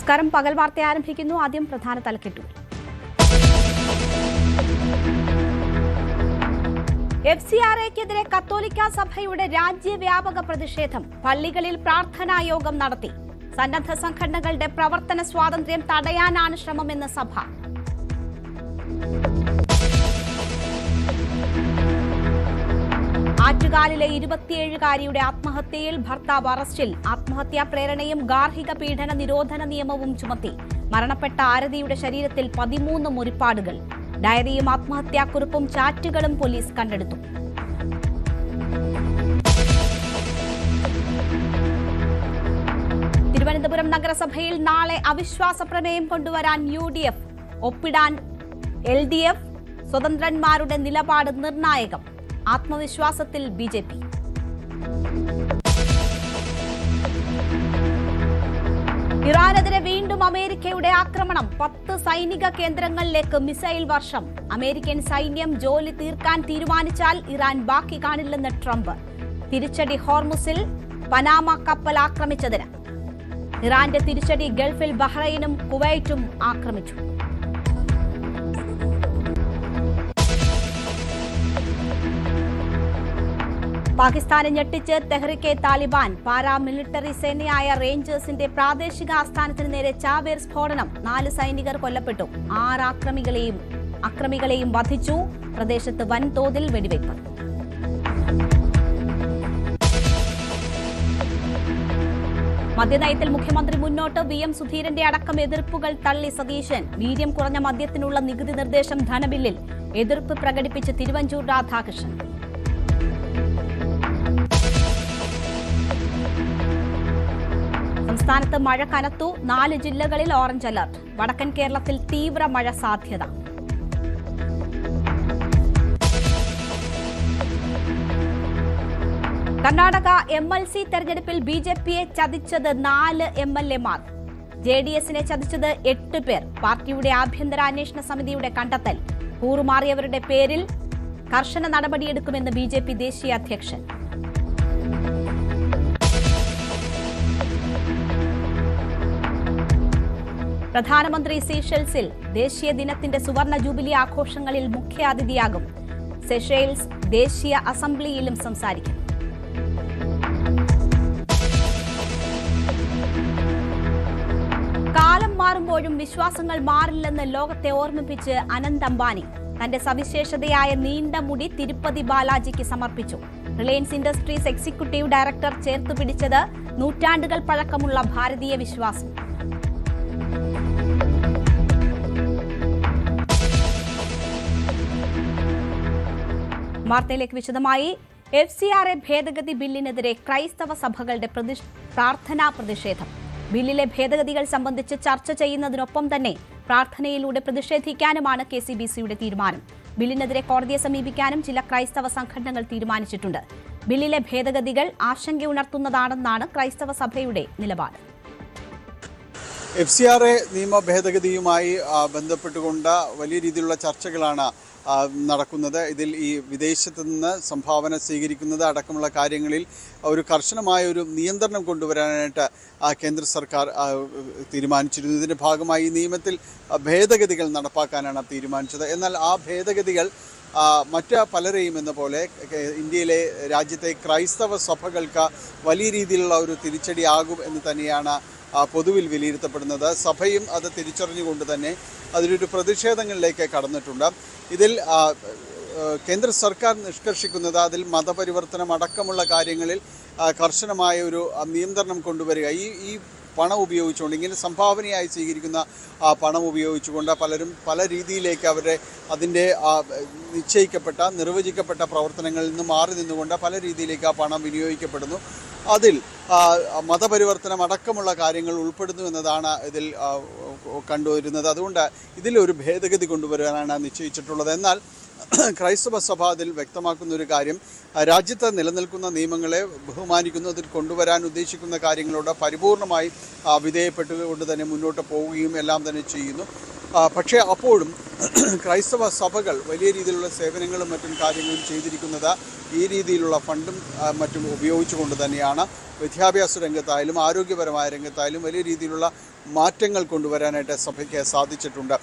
നമസ്കാരം. പകൽ വാർത്ത ആരംഭിക്കുന്നു. ആദ്യം പ്രധാന തലക്കെട്ടുകൾ. FCRAക്കെതിരെ കത്തോലിക്ക സഭയുടെ രാജ്യവ്യാപക പ്രതിഷേധം. പള്ളികളിൽ പ്രാർത്ഥനായോഗം നടത്തി. സന്നദ്ധ സംഘടനകളുടെ പ്രവർത്തന സ്വാതന്ത്ര്യം തടയാനാണ് ശ്രമമെന്ന് സഭ. ആറ്റുകാലിലെ 27-കാരിയുടെ ആത്മഹത്യയിൽ ഭർത്താവ് അറസ്റ്റിൽ. ആത്മഹത്യാ പ്രേരണയും ഗാർഹിക പീഡന നിരോധന നിയമവും ചുമത്തി. മരണപ്പെട്ട ആരതിയുടെ ശരീരത്തിൽ 13 മുറിപ്പാടുകൾ. ഡയറിയും ആത്മഹത്യാക്കുറിപ്പും ചാറ്റുകളും പോലീസ് കണ്ടെടുത്തു. തിരുവനന്തപുരം നഗരസഭയിൽ നാളെ അവിശ്വാസ പ്രമേയം കൊണ്ടുവരാൻ UDF. ഒപ്പിടാൻ LDF. സ്വതന്ത്രന്മാരുടെ നിലപാട് നിർണായകം. ആത്മവിശ്വാസത്തിൽ BJP. ഇറാനെതിരെ വീണ്ടും അമേരിക്കയുടെ ആക്രമണം. 10 സൈനിക കേന്ദ്രങ്ങളിലേക്ക് മിസൈൽ വർഷം. അമേരിക്കൻ സൈന്യം ജോലി തീർക്കാൻ തീരുമാനിച്ചാൽ ഇറാൻ ബാക്കി കാണില്ലെന്ന് ട്രംപ്. തിരിച്ചടി ഹോർമുസിൽ പനാമ കപ്പൽ ആക്രമിച്ചതിന്. ഇറാന്റെ തിരിച്ചടി ഗൾഫിൽ ബഹ്റൈനും കുവൈറ്റും ആക്രമിച്ചു. പാകിസ്ഥാനെ ഞെട്ടിച്ച് തെഹ്രിക്കെ താലിബാൻ. പാരാമിലിറ്ററി സേനയായ റേഞ്ചേഴ്സിന്റെ പ്രാദേശിക ആസ്ഥാനത്തിന് നേരെ ചാവേർ സ്ഫോടനം. 4 സൈനികർ കൊല്ലപ്പെട്ടു. 6 അക്രമികളെയും വധിച്ചു. പ്രദേശത്ത് വൻതോതിൽ വെടിവയ്പ്. മദ്യനയത്തിൽ മുഖ്യമന്ത്രി മുന്നോട്ട്. VM സുധീരന്റെ അടക്കം എതിർപ്പുകൾ തള്ളി സതീശൻ. വീര്യം കുറഞ്ഞ മദ്യത്തിനുള്ള നികുതി നിർദ്ദേശം ധനബില്ലിൽ. എതിർപ്പ് പ്രകടിപ്പിച്ച് തിരുവഞ്ചൂർ രാധാകൃഷ്ണൻ. സംസ്ഥാനത്ത് മഴ കനത്തു. 4 ജില്ലകളിൽ ഓറഞ്ച് അലർട്ട്. വടക്കൻ കേരളത്തിൽ തീവ്ര മഴ സാധ്യത. കർണാടക MLC തെരഞ്ഞെടുപ്പിൽ BJPയെ ചതിച്ചത് 4 MLAമാർ. JDSനെ ചതിച്ചത് 8 പേർ. പാർട്ടിയുടെ ആഭ്യന്തര അന്വേഷണ സമിതിയുടെ കണ്ടെത്തൽ. കൂറുമാറിയവരുടെ പേരിൽ കർശന നടപടിയെടുക്കുമെന്ന് BJP ദേശീയ അധ്യക്ഷൻ. പ്രധാനമന്ത്രി സീഷെൽസിൽ. ദേശീയ ദിനത്തിന്റെ സുവർണ ജൂബിലി ആഘോഷങ്ങളിൽ മുഖ്യാതിഥിയാകും. സെഷെൽസ് ദേശീയ അസംബ്ലിയിലും സംസാരിക്കും. കാലം മാറുമ്പോഴും വിശ്വാസങ്ങൾ മാറില്ലെന്ന് ലോകത്തെ ഓർമ്മിപ്പിച്ച് അനന്ത് അംബാനി. തന്റെ സവിശേഷതയായ നീണ്ട മുടി തിരുപ്പതി ബാലാജിക്ക് സമർപ്പിച്ചു. റിലയൻസ് ഇൻഡസ്ട്രീസ് എക്സിക്യൂട്ടീവ് ഡയറക്ടർ ചേർത്തുപിടിച്ചത് നൂറ്റാണ്ടുകൾ പഴക്കമുള്ള ഭാരതീയ വിശ്വാസം. വാർത്തയിലേക്ക് വിശദമായി. FCRA ഭേദഗതി ബില്ലിനെതിരെ ക്രൈസ്തവ സഭകളുടെ പ്രാർത്ഥനാ പ്രതിഷേധം. ബില്ലിലെ ഭേദഗതികൾ സംബന്ധിച്ച് ചർച്ച ചെയ്യുന്നതിനൊപ്പം തന്നെ പ്രാർത്ഥനയിലൂടെ പ്രതിഷേധിക്കാനുമാണ് KCBCയുടെ തീരുമാനം. ബില്ലിനെതിരെ കോടതിയെ സമീപിക്കാനും ചില ക്രൈസ്തവ സംഘടനകൾ തീരുമാനിച്ചിട്ടുണ്ട്. ബില്ലിലെ ഭേദഗതികൾ ആശങ്കയുണർത്തുന്നതാണെന്നാണ് ക്രൈസ്തവ സഭയുടെ നിലപാട്. FCRA നിയമ ഭേദഗതിയുമായി ബന്ധപ്പെട്ടുകൊണ്ട് വലിയ രീതിയിലുള്ള ചർച്ചകളാണ് നടക്കുന്നത്. ഇതിൽ ഈ വിദേശത്ത് നിന്ന് സംഭാവന സ്വീകരിക്കുന്നത് അടക്കമുള്ള കാര്യങ്ങളിൽ ഒരു കർശനമായ ഒരു നിയന്ത്രണം കൊണ്ടുവരാനായിട്ട് കേന്ദ്ര സർക്കാർ തീരുമാനിച്ചിരുന്നു. ഇതിൻ്റെ ഭാഗമായി ഈ നിയമത്തിൽ ഭേദഗതികൾ നടപ്പാക്കാനാണ് തീരുമാനിച്ചത്. എന്നാൽ ആ ഭേദഗതികൾ മറ്റ് പലരെയും എന്ന പോലെ ഇന്ത്യയിലെ രാജ്യത്തെ ക്രൈസ്തവ സഭകൾക്ക് വലിയ രീതിയിലുള്ള ഒരു തിരിച്ചടിയാകും എന്ന് തന്നെയാണ് പൊതുവിൽ വിലയിരുത്തപ്പെടുന്നത്. സഭയും അത് തിരിച്ചറിഞ്ഞുകൊണ്ട് തന്നെ അതിലൊരു പ്രതിഷേധങ്ങളിലേക്ക് കടന്നിട്ടുണ്ട്. ഇതിൽ കേന്ദ്ര സർക്കാർ നിഷ്കർഷിക്കുന്നത് അതിൽ മതപരിവർത്തനം അടക്കമുള്ള കാര്യങ്ങളിൽ കർശനമായ ഒരു നിയന്ത്രണം കൊണ്ടുവരിക. ഈ പണം ഉപയോഗിച്ചുകൊണ്ട്, ഇങ്ങനെ സംഭാവനയായി സ്വീകരിക്കുന്ന പണം ഉപയോഗിച്ചുകൊണ്ട് പലരും പല രീതിയിലേക്ക് അവരുടെ അതിൻ്റെ നിശ്ചയിക്കപ്പെട്ട നിർവചിക്കപ്പെട്ട പ്രവർത്തനങ്ങളിൽ നിന്ന് മാറി നിന്നുകൊണ്ട് പല രീതിയിലേക്ക് ആ പണം വിനിയോഗിക്കപ്പെടുന്നു. അതിൽ മതപരിവർത്തനം അടക്കമുള്ള കാര്യങ്ങൾ ഉൾപ്പെടുന്നു എന്നതാണ് ഇതിൽ കണ്ടുവരുന്നത്. അതുകൊണ്ട് ഇതിലൊരു ഭേദഗതി കൊണ്ടുവരാനാണ് നിശ്ചയിച്ചിട്ടുള്ളത്. എന്നാൽ ക്രൈസ്തവ സഭ അതിൽ വ്യക്തമാക്കുന്ന ഒരു കാര്യം, രാജ്യത്ത് നിലനിൽക്കുന്ന നിയമങ്ങളെ ബഹുമാനിക്കുന്നു, അതിൽ കൊണ്ടുവരാൻ ഉദ്ദേശിക്കുന്ന കാര്യങ്ങളോട് പരിപൂർണമായി വിധേയപ്പെട്ടുകൊണ്ട് തന്നെ മുന്നോട്ട് പോവുകയും എല്ലാം തന്നെ ചെയ്യുന്നു. പക്ഷേ അപ്പോഴും ക്രൈസ്തവ സഭകൾ വലിയ രീതിയിലുള്ള സേവനങ്ങളും മറ്റും കാര്യങ്ങളും ചെയ്തിരിക്കുന്നത് ഈ രീതിയിലുള്ള ഫണ്ടും മറ്റും ഉപയോഗിച്ചുകൊണ്ട് തന്നെയാണ്. വിദ്യാഭ്യാസ രംഗത്തായാലും ആരോഗ്യപരമായ രംഗത്തായാലും വലിയ രീതിയിലുള്ള മാറ്റങ്ങൾ കൊണ്ടുവരാനായിട്ട് സഭയ്ക്ക് സാധിച്ചിട്ടുണ്ട്.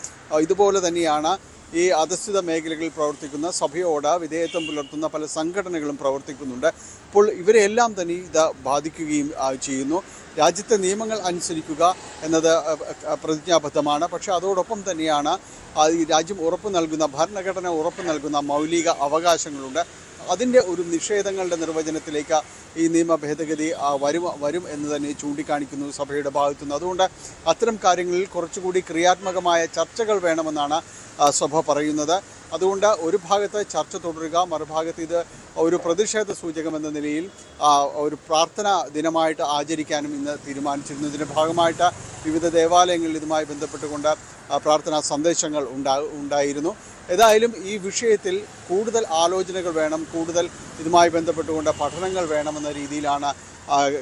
ഇതുപോലെ തന്നെയാണ് ഈ അധസ്ഥിത മേഖലകളിൽ പ്രവർത്തിക്കുന്ന സഭയോട് വിധേയത്വം പുലർത്തുന്ന പല സംഘടനകളും പ്രവർത്തിക്കുന്നുണ്ട്. അപ്പോൾ ഇവരെല്ലാം തന്നെ ഇത് ബാധിക്കുകയും ചെയ്യുന്നു. രാജ്യത്തെ നിയമങ്ങൾ അനുസരിക്കുക എന്നത് പ്രതിജ്ഞാബദ്ധമാണ്. പക്ഷേ അതോടൊപ്പം തന്നെയാണ് ഈ രാജ്യം ഉറപ്പു നൽകുന്ന ഭരണഘടന ഉറപ്പു നൽകുന്ന മൗലിക അവകാശങ്ങളുണ്ട്. അതിൻ്റെ ഒരു നിഷേധങ്ങളുടെ നിർവചനത്തിലേക്ക് ഈ നിയമ ഭേദഗതി വരും എന്ന് തന്നെ ചൂണ്ടിക്കാണിക്കുന്നു സഭയുടെ ഭാഗത്തുനിന്ന്. അതുകൊണ്ട് അത്തരം കാര്യങ്ങളിൽ കുറച്ചുകൂടി ക്രിയാത്മകമായ ചർച്ചകൾ വേണമെന്നാണ് സഭ പറയുന്നത്. അതുകൊണ്ട് ഒരു ഭാഗത്ത് ചർച്ച തുടരുക, മറുഭാഗത്ത് ഇത് ഒരു പ്രതിഷേധ സൂചകമെന്ന നിലയിൽ ഒരു പ്രാർത്ഥനാ ദിനമായിട്ട് ആചരിക്കാനും ഇന്ന് തീരുമാനിച്ചിരുന്നു. ഇതിൻ്റെ ഭാഗമായിട്ട് വിവിധ ദേവാലയങ്ങളിൽ ഇതുമായി ബന്ധപ്പെട്ടുകൊണ്ട് പ്രാർത്ഥനാ സന്ദേശങ്ങൾ ഉണ്ടായിരുന്നു. ഏതായാലും ഈ വിഷയത്തിൽ കൂടുതൽ ആലോചനകൾ വേണം, കൂടുതൽ ഇതുമായി ബന്ധപ്പെട്ടുകൊണ്ട് പഠനങ്ങൾ വേണമെന്ന രീതിയിലാണ്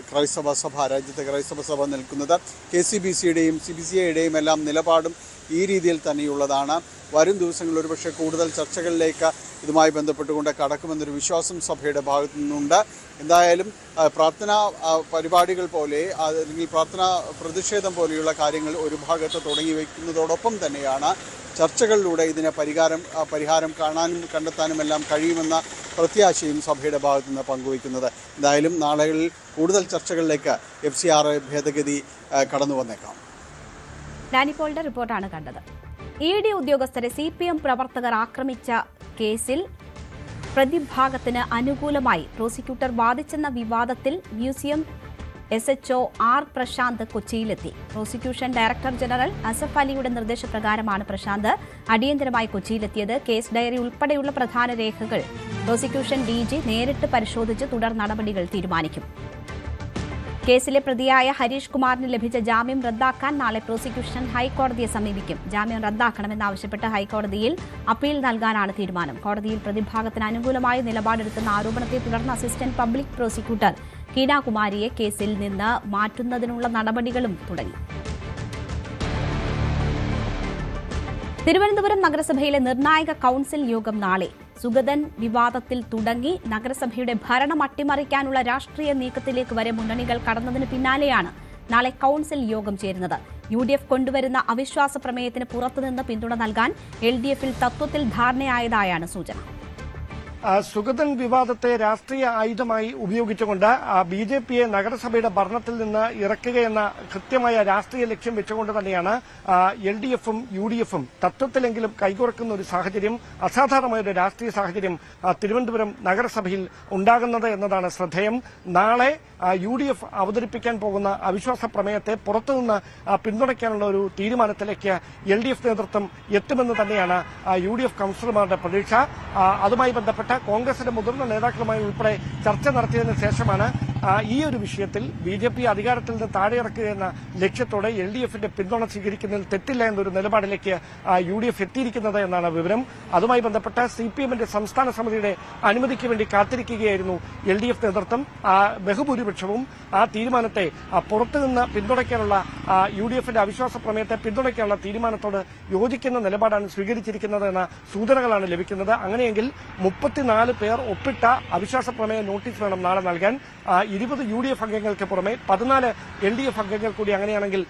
ക്രൈസ്തവ സഭ, രാജ്യത്തെ ക്രൈസ്തവ സഭ നിൽക്കുന്നത്. KCBCയുടെയും CBCIയുടെയും എല്ലാം നിലപാടും ഈ രീതിയിൽ തന്നെയുള്ളതാണ്. വരും ദിവസങ്ങളിൽ ഒരുപക്ഷെ കൂടുതൽ ചർച്ചകളിലേക്ക് ഇതുമായി ബന്ധപ്പെട്ടുകൊണ്ട് കടക്കുമെന്നൊരു വിശ്വാസം സഭയുടെ ഭാഗത്തു നിന്നുണ്ട്. എന്തായാലും പ്രാർത്ഥനാ പരിപാടികൾ പോലെ അല്ലെങ്കിൽ പ്രാർത്ഥനാ പ്രതിഷേധം പോലെയുള്ള കാര്യങ്ങൾ ഒരു ഭാഗത്ത് തുടങ്ങി വയ്ക്കുന്നതോടൊപ്പം തന്നെയാണ് ചർച്ചകളിലൂടെ ഇതിന് പരിഹാരം കാണാനും കണ്ടെത്താനുമെല്ലാം കഴിയുമെന്ന പ്രത്യാശയും സഭയുടെ ഭാഗത്തു നിന്ന് പങ്കുവയ്ക്കുന്നത്. എന്തായാലും നാളുകളിൽ കൂടുതൽ ചർച്ചകളിലേക്ക് FCRA ഭേദഗതി കടന്നു വന്നേക്കാം. ഡാനി പോളിന്റെ റിപ്പോർട്ടാണ് കണ്ടത്. ED ഉദ്യോഗസ്ഥരെ CPM പ്രവർത്തകർ ആക്രമിച്ച കേസിൽ പ്രതിഭാഗത്തിന് അനുകൂലമായി പ്രോസിക്യൂട്ടർ വാദിച്ചെന്ന വിവാദത്തിൽ മ്യൂസിയം SHO R പ്രശാന്ത് കൊച്ചിയിലെത്തി. പ്രോസിക്യൂഷൻ ഡയറക്ടർ ജനറൽ അസഫ് അലിയുടെ നിർദ്ദേശപ്രകാരമാണ് പ്രശാന്ത് അടിയന്തരമായി കൊച്ചിയിലെത്തിയത്. കേസ് ഡയറി ഉൾപ്പെടെയുള്ള പ്രധാന രേഖകൾ പ്രോസിക്യൂഷൻ DG നേരിട്ട് പരിശോധിച്ച് തുടർ നടപടികൾ തീരുമാനിക്കും. കേസിലെ പ്രതിയായ ഹരീഷ് കുമാറിന് ലഭിച്ച ജാമ്യം റദ്ദാക്കാൻ നാളെ പ്രോസിക്യൂഷൻ ഹൈക്കോടതിയെ സമീപിക്കും. ജാമ്യം റദ്ദാക്കണമെന്നാവശ്യപ്പെട്ട് ഹൈക്കോടതിയിൽ അപ്പീൽ നൽകാനാണ് തീരുമാനം. കോടതിയിൽ പ്രതിഭാഗത്തിന് അനുകൂലമായി നിലപാടെടുത്തെന്ന ആരോപണത്തെ തുടർന്ന് അസിസ്റ്റന്റ് പബ്ലിക് പ്രോസിക്യൂട്ടർ കീന കുമാരിയെ കേസിൽ നിന്ന് മാറ്റുന്നതിനുള്ള നടപടികളും തുടങ്ങി. തിരുവനന്തപുരം നഗരസഭയിലെ നിർണായക കൌൺസിൽ യോഗം നാളെ. സുഗതൻ വിവാദത്തിൽ തുടങ്ങി നഗരസഭയുടെ ഭരണം അട്ടിമറിക്കാനുള്ള രാഷ്ട്രീയ നീക്കത്തിലേക്ക് വരെ മുന്നണികൾ കടന്നതിന് പിന്നാലെയാണ് നാളെ കൌൺസിൽ യോഗം ചേരുന്നത്. UDF കൊണ്ടുവരുന്ന അവിശ്വാസ പ്രമേയത്തിന് പുറത്തുനിന്ന് പിന്തുണ നൽകാൻ LDFൽ തത്വത്തിൽ ധാരണയായതായാണ് സൂചന. സുഗതൻ വിവാദത്തെ രാഷ്ട്രീയ ആയുധമായി ഉപയോഗിച്ചുകൊണ്ട് BJPയെ നഗരസഭയുടെ ഭരണത്തിൽ നിന്ന് ഇറക്കുകയെന്ന കൃത്യമായ രാഷ്ട്രീയ ലക്ഷ്യം വെച്ചുകൊണ്ട് തന്നെയാണ് LDFും UDFും തത്വത്തിലെങ്കിലും കൈകോർക്കുന്ന ഒരു സാഹചര്യം, അസാധാരണമായ ഒരു രാഷ്ട്രീയ സാഹചര്യം തിരുവനന്തപുരം നഗരസഭയിൽ ഉണ്ടാകുന്നത് എന്നതാണ് ശ്രദ്ധേയം. നാളെ UDF അവതരിപ്പിക്കാൻ പോകുന്ന അവിശ്വാസ പ്രമേയത്തെ പുറത്തുനിന്ന് പിന്തുണയ്ക്കാനുള്ള ഒരു തീരുമാനത്തിലേക്ക് LDF നേതൃത്വം എത്തുമെന്ന് തന്നെയാണ് UDF കൌൺസിലർമാരുടെ പ്രതീക്ഷ. അതുമായി ബന്ധപ്പെട്ട കോൺഗ്രസിന്റെ മുതിർന്ന നേതാക്കളുമായി ഉൾപ്പെടെ ചർച്ച നടത്തിയതിനു ശേഷമാണ് ഈ ഒരു വിഷയത്തിൽ BJP അധികാരത്തിൽ നിന്ന് താഴെയിറക്കുക ലക്ഷ്യത്തോടെ LDFന്റെ പിന്തുണ സ്വീകരിക്കുന്നതിൽ തെറ്റില്ല എന്നൊരു നിലപാടിലേക്ക് UDF എത്തിയിരിക്കുന്നത് എന്നാണ് വിവരം. അതുമായി ബന്ധപ്പെട്ട CPMന്റെ സംസ്ഥാന സമിതിയുടെ അനുമതിക്ക് വേണ്ടി കാത്തിരിക്കുകയായിരുന്നു LDF നേതൃത്വം. ബഹുഭൂരിപക്ഷവും ആ തീരുമാനത്തെ പുറത്തുനിന്ന് പിന്തുണയ്ക്കാനുള്ള UDFന്റെ അവിശ്വാസ പ്രമേയത്തെ പിന്തുണയ്ക്കാനുള്ള തീരുമാനത്തോട് യോജിക്കുന്ന നിലപാടാണ് സ്വീകരിച്ചിരിക്കുന്നത് എന്ന സൂചനകളാണ് ലഭിക്കുന്നത്. അങ്ങനെയെങ്കിൽ 34 പേർ ഒപ്പിട്ട അവിശ്വാസ പ്രമേയ നോട്ടീസ് വേണം നാളെ നൽകാൻ. 20 UDF അംഗങ്ങൾക്ക് പുറമെ 14 LDF അംഗങ്ങൾ കൂടി അങ്ങനെയാണെങ്കിൽ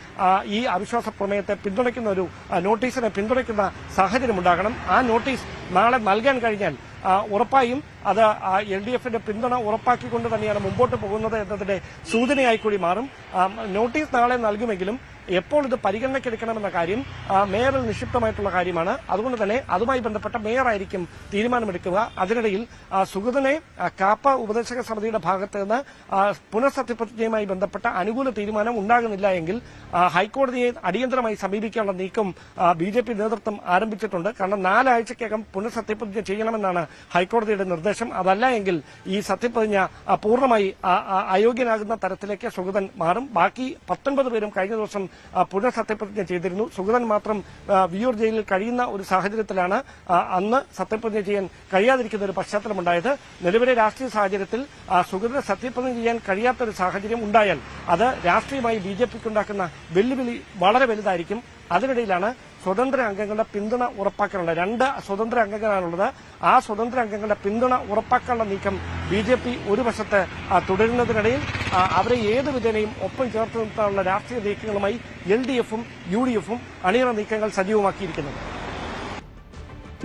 ഈ അവിശ്വാസ പ്രമേയത്തെ പിന്തുണയ്ക്കുന്ന ഒരു നോട്ടീസിനെ പിന്തുണയ്ക്കുന്ന സാഹചര്യം ഉണ്ടാകണം. ആ നോട്ടീസ് നാളെ നൽകാൻ കഴിഞ്ഞാൽ ഉറപ്പായും അത് LDFന്റെ പിന്തുണ ഉറപ്പാക്കിക്കൊണ്ട് തന്നെയാണ് മുമ്പോട്ട് പോകുന്നത് എന്നതിന്റെ സൂചനയായി കൂടി മാറും. നോട്ടീസ് നാളെ നൽകുമെങ്കിലും എപ്പോൾ ഇത് പരിഗണനയ്ക്കെടുക്കണമെന്ന കാര്യം മേയറിൽ നിക്ഷിപ്തമായിട്ടുള്ള കാര്യമാണ്. അതുകൊണ്ട് തന്നെ അതുമായി ബന്ധപ്പെട്ട മേയറായിരിക്കും തീരുമാനമെടുക്കുക. അതിനിടയിൽ സുഗതനെ കാപ്പ ഉപദേശക സമിതിയുടെ ഭാഗത്ത് നിന്ന് പുനഃസത്യപ്രതിജ്ഞയുമായി ബന്ധപ്പെട്ട അനുകൂല തീരുമാനം ഉണ്ടാകുന്നില്ല എങ്കിൽ ഹൈക്കോടതിയെ അടിയന്തരമായി സമീപിക്കാനുള്ള നീക്കം BJP നേതൃത്വം ആരംഭിച്ചിട്ടുണ്ട്. കാരണം 4 ആഴ്ചയ്ക്കകം പുനഃസത്യപ്രതിജ്ഞ ചെയ്യണമെന്നാണ് ഹൈക്കോടതിയുടെ നിർദ്ദേശം. അതല്ല എങ്കിൽ ഈ സത്യപ്രതിജ്ഞ പൂർണ്ണമായി അയോഗ്യനാകുന്ന തരത്തിലേക്ക് സുഗതൻ മാറും. ബാക്കി 19 പേരും കഴിഞ്ഞ ദിവസം പുനഃസത്യപ്രതിജ്ഞ ചെയ്തിരുന്നു. സുഗതൻ മാത്രം വിയൂർ ജയിലിൽ കഴിയുന്ന ഒരു സാഹചര്യത്തിലാണ് അന്ന് സത്യപ്രതിജ്ഞ ചെയ്യാൻ കഴിയാതിരിക്കുന്ന ഒരു പശ്ചാത്തലമുണ്ടായത്. നിലവിലെ രാഷ്ട്രീയ സാഹചര്യത്തിൽ സുഗതന് സത്യപ്രതിജ്ഞ ചെയ്യാൻ കഴിയാത്തൊരു സാഹചര്യം ഉണ്ടായാൽ അത് രാഷ്ട്രീയമായി BJPക്കുണ്ടാക്കുന്ന വെല്ലുവിളി വളരെ വലുതായിരിക്കും. അതിനിടയിലാണ് സ്വതന്ത്ര അംഗങ്ങളുടെ പിന്തുണ ഉറപ്പാക്കാനുള്ളത്. 2 സ്വതന്ത്ര അംഗങ്ങളാണുള്ളത്. ആ സ്വതന്ത്ര അംഗങ്ങളുടെ പിന്തുണ ഉറപ്പാക്കാനുള്ള നീക്കം BJP ഒരു വശത്ത് തുടരുന്നതിനിടയിൽ അവരെ ഏത് വിധേനയും ഒപ്പം ചേർത്ത് നിർത്താനുള്ള രാഷ്ട്രീയ നീക്കങ്ങളുമായി LDF-ഉം UDF-ഉം അണിയറ നീക്കങ്ങൾ സജീവമാക്കിയിരിക്കുന്നത്.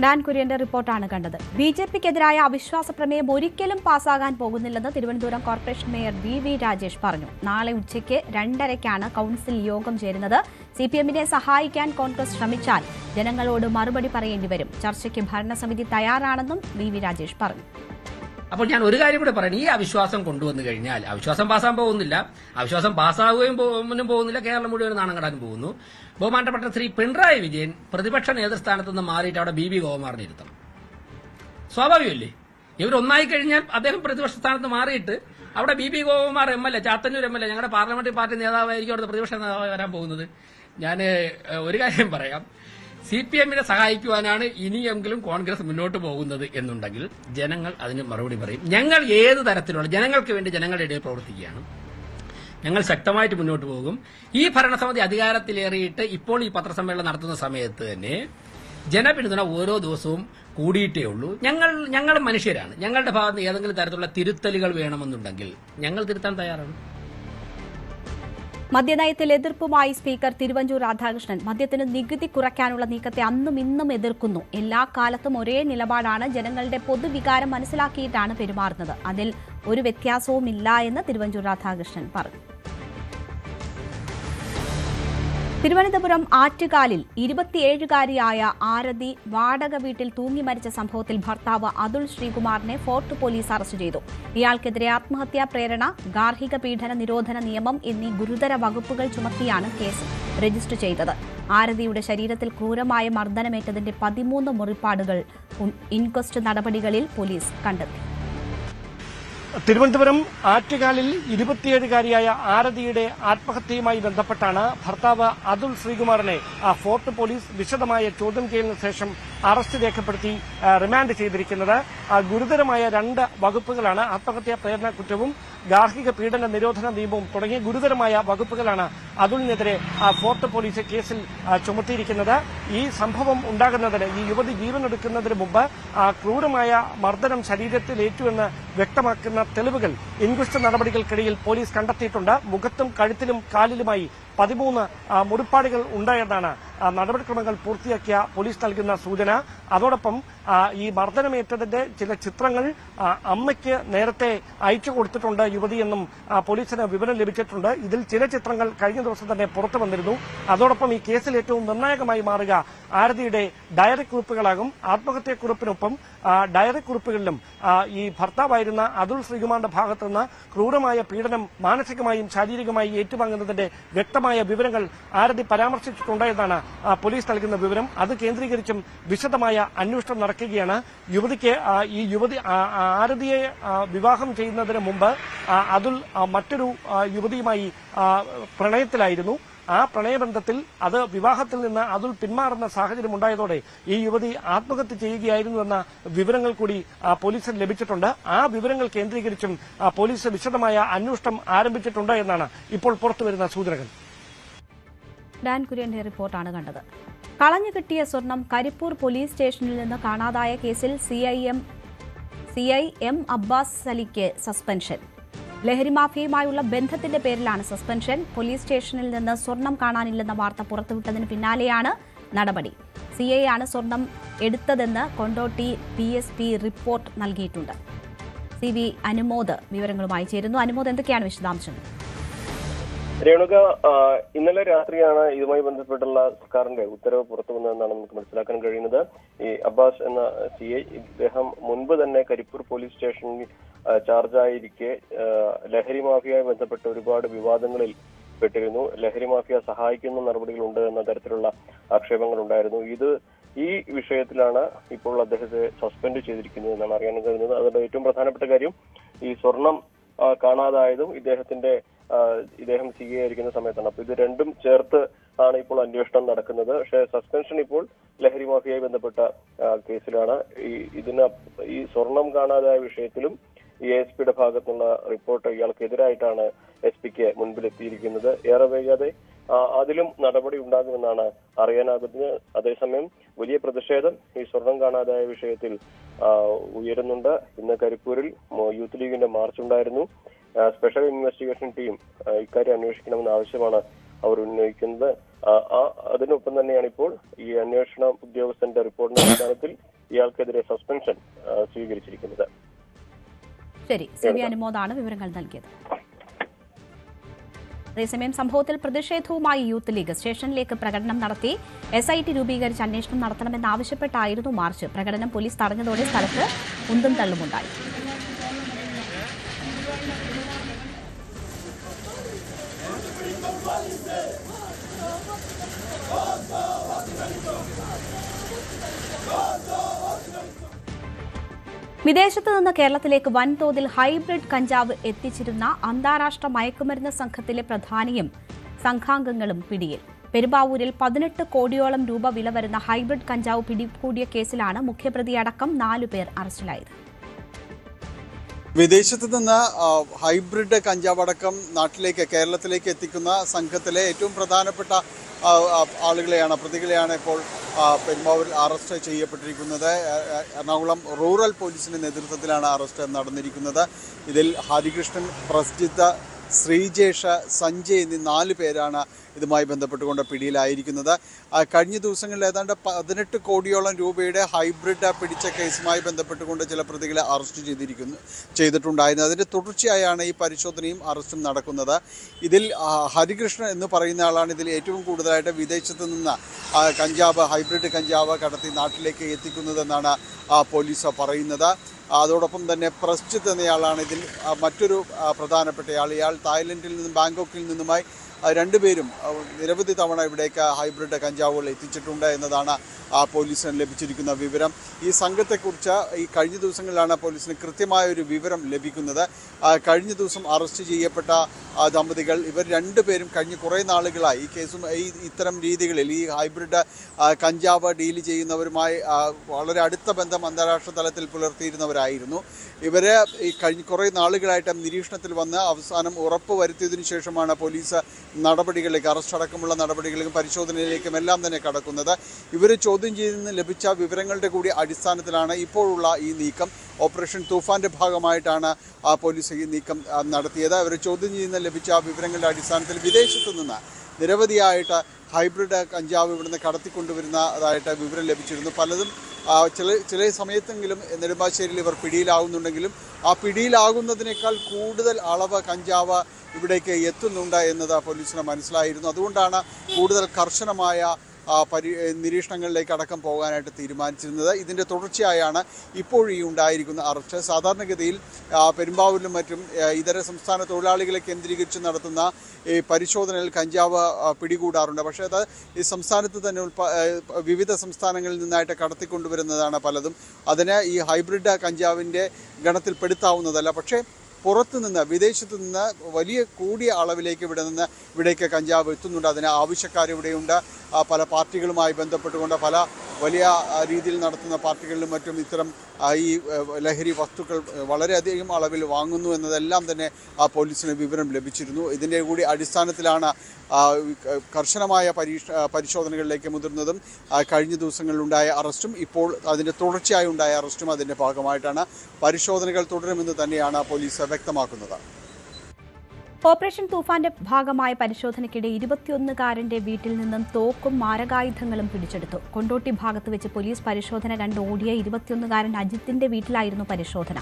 ഡാൻ കുര്യന്റെ റിപ്പോർട്ടാണ് കണ്ടത്. BJPക്കെതിരായ അവിശ്വാസ പ്രമേയം ഒരിക്കലും പാസ്സാകാൻ പോകുന്നില്ലെന്ന് Thiruvananthapuram corporation mayor VV Rajesh പറഞ്ഞു. നാളെ ഉച്ചയ്ക്ക് 2:30-ക്കാണ് കൌൺസിൽ യോഗം ചേരുന്നത്. CPM-നെ സഹായിക്കാൻ കോൺഗ്രസ് ശ്രമിച്ചാൽ ജനങ്ങളോട് മറുപടി പറയേണ്ടി വരും. ചർച്ചയ്ക്ക് ഭരണസമിതി തയ്യാറാണെന്നും VV രാജേഷ് പറഞ്ഞു. അപ്പോൾ ഞാൻ ഒരു കാര്യം കൂടെ പറയണം. ഈ അവിശ്വാസം കൊണ്ടുവന്നു കഴിഞ്ഞാൽ അവിശ്വാസം പാസ്സാൻ പോകുന്നില്ല, അവിശ്വാസം പാസ്സാവുകയും പോകുന്നില്ല, കേരളം മുഴുവൻ നാണം കെടാൻ പോകുന്നു. ബഹുമാനപ്പെട്ട ശ്രീ പിണറായി വിജയൻ പ്രതിപക്ഷ നേതൃസ്ഥാനത്ത് നിന്ന് മാറിയിട്ട് അവിടെ BB ഗോകുമാറിനെ ഇരുത്തണം. സ്വാഭാവികമല്ലേ? ഇവരൊന്നായി കഴിഞ്ഞാൽ അദ്ദേഹം പ്രതിപക്ഷ സ്ഥാനത്ത് മാറിയിട്ട് അവിടെ BB ഗോകുമാർ MLA, ചാത്തന്നൂർ MLA, ഞങ്ങളുടെ പാർലമെന്ററി പാർട്ടി നേതാവായിരിക്കും അവിടുത്തെ പ്രതിപക്ഷ നേതാവായി വരാൻ പോകുന്നത്. ഞാൻ ഒരു കാര്യം പറയാം. CPM-നെ സഹായിക്കുവാനാണ് ഇനിയെങ്കിലും കോൺഗ്രസ് മുന്നോട്ട് പോകുന്നത് എന്നുണ്ടെങ്കിൽ ജനങ്ങൾ അതിന് മറുപടി പറയും. ഞങ്ങൾ ഏത് തരത്തിലുള്ള ജനങ്ങൾക്ക് വേണ്ടി ജനങ്ങളുടെ ഇടയിൽ പ്രവർത്തിക്കുകയാണ്. ഞങ്ങൾ ശക്തമായിട്ട് മുന്നോട്ട് പോകും. ഈ ഭരണസമിതി അധികാരത്തിലേറിയിട്ട് ഇപ്പോൾ ഈ പത്രസമ്മേളനം നടത്തുന്ന സമയത്ത് തന്നെ ജനപിന്തുണ ഓരോ ദിവസവും കൂടിയിട്ടേ ഉള്ളൂ. ഞങ്ങൾ മനുഷ്യരാണ്. ഞങ്ങളുടെ ഭാഗത്ത് ഏതെങ്കിലും തരത്തിലുള്ള തിരുത്തലുകൾ വേണമെന്നുണ്ടെങ്കിൽ ഞങ്ങൾ തിരുത്താൻ തയ്യാറാണ്. മദ്യനയത്തിൽ എതിർപ്പുമായി സ്പീക്കർ തിരുവഞ്ചൂർ രാധാകൃഷ്ണൻ മദ്യത്തിന് നികുതി കുറയ്ക്കാനുള്ള നീക്കത്തെ അന്നും ഇന്നും എതിർക്കുന്നു. എല്ലാ കാലത്തും ഒരേ നിലപാടാണ്. ജനങ്ങളുടെ പൊതുവികാരം മനസ്സിലാക്കിയിട്ടാണ് പെരുമാറുന്നത്. അതിൽ ഒരു വ്യത്യാസവുമില്ല എന്ന് തിരുവഞ്ചൂർ രാധാകൃഷ്ണൻ പറഞ്ഞു. തിരുവനന്തപുരം ആറ്റുകാലിൽ 27-കാരിയായ ആരതി വാടക വീട്ടിൽ തൂങ്ങി മരിച്ച സംഭവത്തിൽ ഭർത്താവ് അതുൽ ശ്രീകുമാറിനെ ഫോർട്ട് പോലീസ് അറസ്റ്റ് ചെയ്തു. ഇയാൾക്കെതിരെ ആത്മഹത്യാ പ്രേരണ, ഗാർഹിക പീഡന നിരോധന നിയമം എന്നീ ഗുരുതര വകുപ്പുകൾ ചുമത്തിയാണ് കേസ് രജിസ്റ്റർ ചെയ്തത്. ആരതിയുടെ ശരീരത്തിൽ ക്രൂരമായ മർദ്ദനമേറ്റതിന്റെ 13 മുറിപ്പാടുകൾ ഇൻക്വസ്റ്റ് നടപടികളിൽ പോലീസ് കണ്ടെത്തി. തിരുവനന്തപുരം ആറ്റുകാലിൽ 27-കാരിയായ ആരതിയുടെ ആത്മഹത്യയുമായി ബന്ധപ്പെട്ടാണ് ഭർത്താവ് അതുൽ ശ്രീകുമാറിനെ ഫോർട്ട് പോലീസ് വിശദമായ ചോദ്യം ചെയ്യലിന് ശേഷം അറസ്റ്റ് രേഖപ്പെടുത്തി റിമാൻഡ് ചെയ്തിരിക്കുന്നത്. ഗുരുതരമായ 2 വകുപ്പുകളാണ്. ആത്മഹത്യാ പ്രേരണ കുറ്റവും ഗാർഹിക പീഡന നിരോധന നിയമവും തുടങ്ങിയ ഗുരുതരമായ വകുപ്പുകളാണ് അതുലിനെതിരെ ഫോർട്ട് പോലീസ് കേസിൽ ചുമത്തിയിരിക്കുന്നത്. ഈ സംഭവം ഉണ്ടാകുന്നതിന്, ഈ യുവതി ജീവനെടുക്കുന്നതിന് മുമ്പ് ക്രൂരമായ മർദ്ദനം ശരീരത്തിലേറ്റുവെന്ന് വ്യക്തമാക്കുന്ന തെളിവുകൾ ഇൻക്വസ്റ്റ് നടപടികൾക്കിടയിൽ പോലീസ് കണ്ടെത്തിയിട്ടുണ്ട്. മുഖത്തും കഴുത്തിലും കാലിലുമായി 13 മുറിപ്പാടുകൾ ഉണ്ടായെന്നാണ് നടപടിക്രമങ്ങൾ പൂർത്തിയാക്കിയ പോലീസ് നൽകുന്ന സൂചന. അതോടൊപ്പം ഈ മർദ്ദനമേറ്റതിന്റെ ചില ചിത്രങ്ങൾ അമ്മയ്ക്ക് നേരത്തെ അയച്ചു കൊടുത്തിട്ടുണ്ട് യുവതിയെന്നും പോലീസിന് വിവരം ലഭിച്ചിട്ടുണ്ട്. ഇതിൽ ചില ചിത്രങ്ങൾ കഴിഞ്ഞ ദിവസം തന്നെ പുറത്തു വന്നിരുന്നു. അതോടൊപ്പം ഈ കേസിൽ ഏറ്റവും നിർണായകമായി മാറുക ആരതിയുടെ ഡയറി കുറിപ്പുകളാകും. ആത്മഹത്യാക്കുറിപ്പിനൊപ്പം ഡയറി കുറിപ്പുകളിലും ഈ ഭർത്താവായിരുന്ന അതുൽ ശ്രീകുമാറിന്റെ ഭാഗത്തുനിന്ന് ക്രൂരമായ പീഡനം മാനസികമായും ശാരീരികമായും ഏറ്റുവാങ്ങുന്നതിന്റെ വ്യക്തമായ വിവരങ്ങൾ ആരതി പരാമർശിച്ചിട്ടുണ്ട് എന്നാണ് പോലീസ് നൽകുന്ന വിവരം. അത് കേന്ദ്രീകരിച്ചും വിശദമായ അന്വേഷണം നടക്കുകയാണ്. ഈ യുവതി ആരതിയെ വിവാഹം ചെയ്യുന്നതിന് മുമ്പ് അതുൽ മറ്റൊരു യുവതിയുമായി പ്രണയത്തിലായിരുന്നു. ആ പ്രണയബന്ധത്തിൽ അത് വിവാഹത്തിൽ നിന്ന് അതുൽ പിന്മാറുന്ന സാഹചര്യം ഉണ്ടായതോടെ ഈ യുവതി ആത്മഹത്യ ചെയ്യുകയായിരുന്നുവെന്ന വിവരങ്ങൾ കൂടി പോലീസിന് ലഭിച്ചിട്ടുണ്ട്. ആ വിവരങ്ങൾ കേന്ദ്രീകരിച്ചും പോലീസ് വിശദമായ അന്വേഷണം ആരംഭിച്ചിട്ടുണ്ട് എന്നാണ് ഇപ്പോൾ പുറത്തുവരുന്ന സൂചനകൾ. ഡാൻ കുര്യന്റെ റിപ്പോർട്ടാണ് കണ്ടത്. കളഞ്ഞുകിട്ടിയ സ്വർണം കരിപ്പൂർ പോലീസ് സ്റ്റേഷനിൽ നിന്ന് കാണാതായ കേസിൽ CI M അബ്ബാസ് അലിക്ക് സസ്പെൻഷൻ. ലഹരിമാഫിയയുമായുള്ള ബന്ധത്തിന്റെ പേരിലാണ് സസ്പെൻഷൻ. പോലീസ് സ്റ്റേഷനിൽ നിന്ന് സ്വർണം കാണാനില്ലെന്ന വാർത്ത പുറത്തുവിട്ടതിന് പിന്നാലെയാണ് നടപടി. CI ആണ് സ്വർണം എടുത്തതെന്ന് കൊണ്ടോട്ടി PSP റിപ്പോർട്ട് നൽകിയിട്ടുണ്ട്. CV അനുമോദ് വിവരങ്ങളുമായി ചേരുന്നു. അനുമോദ്, എന്തൊക്കെയാണ് വിശദാംശങ്ങൾ? രേണുക, ഇന്നലെ രാത്രിയാണ് ഇതുമായി ബന്ധപ്പെട്ടുള്ള സർക്കാരിന്റെ ഉത്തരവ് പുറത്തു വന്നതെന്നാണ് നമുക്ക് മനസ്സിലാക്കാൻ കഴിയുന്നത്. ഈ അബ്ബാസ് എന്ന CI ഇദ്ദേഹം മുൻപ് തന്നെ കരിപ്പൂർ പോലീസ് സ്റ്റേഷനിൽ ചാർജായിരിക്കെ ലഹരി മാഫിയയുമായി ബന്ധപ്പെട്ട ഒരുപാട് വിവാദങ്ങളിൽ പെട്ടിരുന്നു. ലഹരി മാഫിയ സഹായിക്കുന്ന നടപടികളുണ്ട് എന്ന തരത്തിലുള്ള ആക്ഷേപങ്ങൾ ഉണ്ടായിരുന്നു. ഈ വിഷയത്തിലാണ് ഇപ്പോൾ അദ്ദേഹത്തെ സസ്പെൻഡ് ചെയ്തിരിക്കുന്നത് എന്നാണ് അറിയാൻ കഴിയുന്നത്. അതിന്റെ ഏറ്റവും പ്രധാനപ്പെട്ട കാര്യം ഈ സ്വർണം കാണാതായതും ഇദ്ദേഹം CI ആയിരിക്കുന്ന സമയത്താണ്. അപ്പൊ ഇത് രണ്ടും ചേർത്ത് ആണ് ഇപ്പോൾ അന്വേഷണം നടക്കുന്നത്. പക്ഷേ സസ്പെൻഷൻ ഇപ്പോൾ ലഹരി മാഫിയയുമായി ബന്ധപ്പെട്ട കേസിലാണ്. ഈ സ്വർണം കാണാതായ വിഷയത്തിലും ASPയുടെ ഭാഗത്തുള്ള റിപ്പോർട്ട് ഇയാൾക്കെതിരായിട്ടാണ് SP മുൻപിലെത്തിയിരിക്കുന്നത്. ഏറെ വൈകാതെ അതിലും നടപടി ഉണ്ടാകുമെന്നാണ് അറിയാനാകുന്നത്. അതേസമയം വലിയ പ്രതിഷേധം ഈ സ്വർണം കാണാതായ വിഷയത്തിൽ ഉയരുന്നുണ്ട്. ഇന്ന് കരിപ്പൂരിൽ യൂത്ത് ലീഗിന്റെ മാർച്ച് ഉണ്ടായിരുന്നു. സ്പെഷ്യൽ ഇൻവെസ്റ്റിഗേഷൻ ടീം ഇക്കാര്യം അന്വേഷിക്കണമെന്ന ആവശ്യമാണ് അവർ ഉന്നയിക്കുന്നത്. അതിനൊപ്പം തന്നെയാണ് ഇപ്പോൾ ഈ അന്വേഷണ ഉദ്യോഗസ്ഥന്റെ റിപ്പോർട്ടിന്റെ അടിസ്ഥാനത്തിൽ ഇയാൾക്കെതിരെ സസ്പെൻഷൻ സ്വീകരിച്ചിരിക്കുന്നത്. ശരി, സിബി അനുമോദാണ് വിവരങ്ങൾ നൽകിയത്. അതേസമയം സംഭവത്തിൽ പ്രതിഷേധവുമായി യൂത്ത് ലീഗ് സ്റ്റേഷനിലേക്ക് പ്രകടനം നടത്തി. SIT രൂപീകരിച്ച് അന്വേഷണം നടത്തണമെന്നാവശ്യപ്പെട്ടായിരുന്നു മാർച്ച്. പ്രകടനം പോലീസ് തടഞ്ഞതോടെ സ്ഥലത്ത് ഉന്തും തള്ളുമുണ്ടായി. വിദേശത്ത് നിന്ന് കേരളത്തിലേക്ക് വൻതോതിൽ ഹൈബ്രിഡ് കഞ്ചാവ് എത്തിച്ചിരുന്ന അന്താരാഷ്ട്ര മയക്കുമരുന്ന് സംഘത്തിലെ പ്രധാനിയും സംഘാംഗങ്ങളും പിടിയിൽ. പെരുമ്പാവൂരിൽ 18 കോടിയോളം രൂപ വില വരുന്ന ഹൈബ്രിഡ് കഞ്ചാവ് പിടികൂടിയ കേസിലാണ് മുഖ്യപ്രതിയടക്കം 4 പേർ അറസ്റ്റിലായത്. വിദേശത്ത് നിന്ന് ഹൈബ്രിഡ് കഞ്ചാവ് അടക്കം കേരളത്തിലേക്ക് എത്തിക്കുന്ന സംഘത്തിലെ ഏറ്റവും പ്രധാനപ്പെട്ട ആളുകളെയാണ്, പ്രതികളെയാണ് ഇപ്പോൾ പെരുമ്പാവൂരിൽ അറസ്റ്റ് ചെയ്യപ്പെട്ടിരിക്കുന്നത്. എറണാകുളം റൂറൽ പോലീസിന്റെ നേതൃത്വത്തിലാണ് അറസ്റ്റ് നടന്നിരിക്കുന്നത്. ഇതിൽ ഹരികൃഷ്ണൻ, പ്രസ്ജിത്ത്, ശ്രീജേഷ്, സഞ്ജയ് എന്നീ 4 പേരാണ് ഇതുമായി ബന്ധപ്പെട്ടുകൊണ്ട് പിടിയിലായിരിക്കുന്നത്. കഴിഞ്ഞ ദിവസങ്ങളിൽ ഏതാണ്ട് 18 കോടിയോളം രൂപയുടെ ഹൈബ്രിഡ് പിടിച്ച കേസുമായി ബന്ധപ്പെട്ടുകൊണ്ട് ചില പ്രതികളെ അറസ്റ്റ് ചെയ്തിട്ടുണ്ടായിരുന്നു. അതിൻ്റെ തുടർച്ചയായാണ് ഈ പരിശോധനയും അറസ്റ്റും നടക്കുന്നത്. ഇതിൽ ഹരികൃഷ്ണൻ എന്ന് പറയുന്ന ആളാണ് ഇതിൽ ഏറ്റവും കൂടുതലായിട്ട് വിദേശത്ത് നിന്ന് ഹൈബ്രിഡ് കഞ്ചാവ് കടത്തി നാട്ടിലേക്ക് എത്തിക്കുന്നതെന്നാണ് പോലീസ് പറയുന്നത്. അതോടൊപ്പം തന്നെ പ്രസ്ജിത്ത് എന്നയാളാണ് ഇതിൽ മറ്റൊരു പ്രധാനപ്പെട്ട ഇയാൾ തായ്ലൻഡിൽ നിന്നും ബാങ്കോക്കിൽ നിന്നുമായി 2 പേരും നിരവധി തവണ ഇവിടേക്ക് ഹൈബ്രിഡ് കഞ്ചാവുകൾ എത്തിച്ചിട്ടുണ്ട് എന്നതാണ് പോലീസിന് ലഭിച്ചിരിക്കുന്ന വിവരം. ഈ സംഘത്തെക്കുറിച്ച് ഈ കഴിഞ്ഞ ദിവസങ്ങളിലാണ് പോലീസിന് കൃത്യമായൊരു വിവരം ലഭിക്കുന്നത്. കഴിഞ്ഞ ദിവസം അറസ്റ്റ് ചെയ്യപ്പെട്ട ദമ്പതികൾ ഇവർ 2 പേരും കഴിഞ്ഞ കുറേ നാളുകളായി ഈ കേസും ഇത്തരം രീതികളിൽ ഈ ഹൈബ്രിഡ് കഞ്ചാവ് ഡീൽ ചെയ്യുന്നവരുമായി വളരെ അടുത്ത ബന്ധം അന്താരാഷ്ട്ര തലത്തിൽ പുലർത്തിയിരുന്നവരായിരുന്നു. ഇവരെ ഈ കഴിഞ്ഞ കുറേ നാളുകളായിട്ട് നിരീക്ഷണത്തിൽ വന്ന് അവസാനം ഉറപ്പ് വരുത്തിയതിനു ശേഷമാണ് പോലീസ് അറസ്റ്റ് അടക്കമുള്ള നടപടികളിലേക്കും പരിശോധനയിലേക്കും എല്ലാം തന്നെ കടക്കുന്നത്. ഇവർ ചോദ്യം ചെയ്ത് ലഭിച്ച വിവരങ്ങളുടെ കൂടി അടിസ്ഥാനത്തിലാണ് ഇപ്പോഴുള്ള ഈ നീക്കം. ഓപ്പറേഷൻ തൂഫാന്റെ ഭാഗമായിട്ടാണ് പോലീസ് ഈ നീക്കം നടത്തിയത്. അവർ ചോദ്യം ചെയ്യുന്ന ലഭിച്ച വിവരങ്ങളുടെ അടിസ്ഥാനത്തിൽ വിദേശത്തു നിന്ന് നിരവധിയായിട്ട് ഹൈബ്രിഡ് കഞ്ചാവ് ഇവിടുന്ന് കടത്തിക്കൊണ്ടുവരുന്നതായിട്ട് വിവരം ലഭിച്ചിരുന്നു. പലതും ചില സമയത്തെങ്കിലും നെടുമ്പാശ്ശേരിയിൽ ഇവർ പിടിയിലാകുന്നുണ്ടെങ്കിലും ആ പിടിയിലാകുന്നതിനേക്കാൾ കൂടുതൽ അളവ് കഞ്ചാവ് ഇവിടേക്ക് എത്തുന്നുണ്ട് എന്നത് പോലീസിന് മനസ്സിലായിരുന്നു. അതുകൊണ്ടാണ് കൂടുതൽ കർശനമായ നിരീക്ഷണങ്ങളിലേക്ക് അടക്കം പോകാനായിട്ട് തീരുമാനിച്ചിരുന്നത്. ഇതിൻ്റെ തുടർച്ചയായാണ് ഇപ്പോൾ ഈ ഉണ്ടായിരിക്കുന്ന അറസ്റ്റ്. സാധാരണഗതിയിൽ പെരുമ്പാവൂരിലും മറ്റും ഇതര സംസ്ഥാന തൊഴിലാളികളെ കേന്ദ്രീകരിച്ച് നടത്തുന്ന ഈ പരിശോധനയിൽ കഞ്ചാവ് പിടികൂടാറുണ്ട്. പക്ഷേ അത് ഈ സംസ്ഥാനത്ത് തന്നെ വിവിധ സംസ്ഥാനങ്ങളിൽ നിന്നായിട്ട് കടത്തിക്കൊണ്ടുവരുന്നതാണ് പലതും. അതിന് ഈ ഹൈബ്രിഡ് കഞ്ചാവിൻ്റെ ഗണത്തിൽപ്പെടുത്താവുന്നതല്ല. പക്ഷേ പുറത്തുനിന്ന് വിദേശത്തു നിന്ന് വലിയ കൂടിയ അളവിലേക്ക് ഇവിടേക്ക് കഞ്ചാവ് എത്തുന്നുണ്ട്. അതിന് ആവശ്യക്കാരിവിടെയുണ്ട്. പല പാർട്ടികളുമായി ബന്ധപ്പെട്ടുകൊണ്ട് പല വലിയ രീതിയിൽ നടത്തുന്ന പാർട്ടികളിലും മറ്റും ഇത്തരം ഈ ലഹരി വസ്തുക്കൾ വളരെയധികം അളവിൽ വാങ്ങുന്നു എന്നതെല്ലാം തന്നെ പോലീസിന് വിവരം ലഭിച്ചിരുന്നു. ഇതിൻ്റെ കൂടി അടിസ്ഥാനത്തിലാണ് കർശനമായ പരിശോധനകളിലേക്ക് മുതിർന്നതും കഴിഞ്ഞ ദിവസങ്ങളിലുണ്ടായ അറസ്റ്റും ഇപ്പോൾ അതിൻ്റെ തുടർച്ചയായി ഉണ്ടായ അറസ്റ്റും അതിൻ്റെ ഭാഗമായിട്ടാണ്. പരിശോധനകൾ തുടരുമെന്ന് തന്നെയാണ് പോലീസ് വ്യക്തമാക്കുന്നത്. ഓപ്പറേഷൻ തൂഫാന്റെ ഭാഗമായ പരിശോധനയ്ക്കിടെ 21-കാരന്റെ വീട്ടിൽ നിന്നും തോക്കും മാരകായുധങ്ങളും പിടിച്ചെടുത്തു. കൊണ്ടോട്ടി ഭാഗത്ത് വെച്ച് പോലീസ് പരിശോധന കണ്ട് ഓടിയ 21-കാരൻ അജിത്തിന്റെ വീട്ടിലായിരുന്നു പരിശോധന.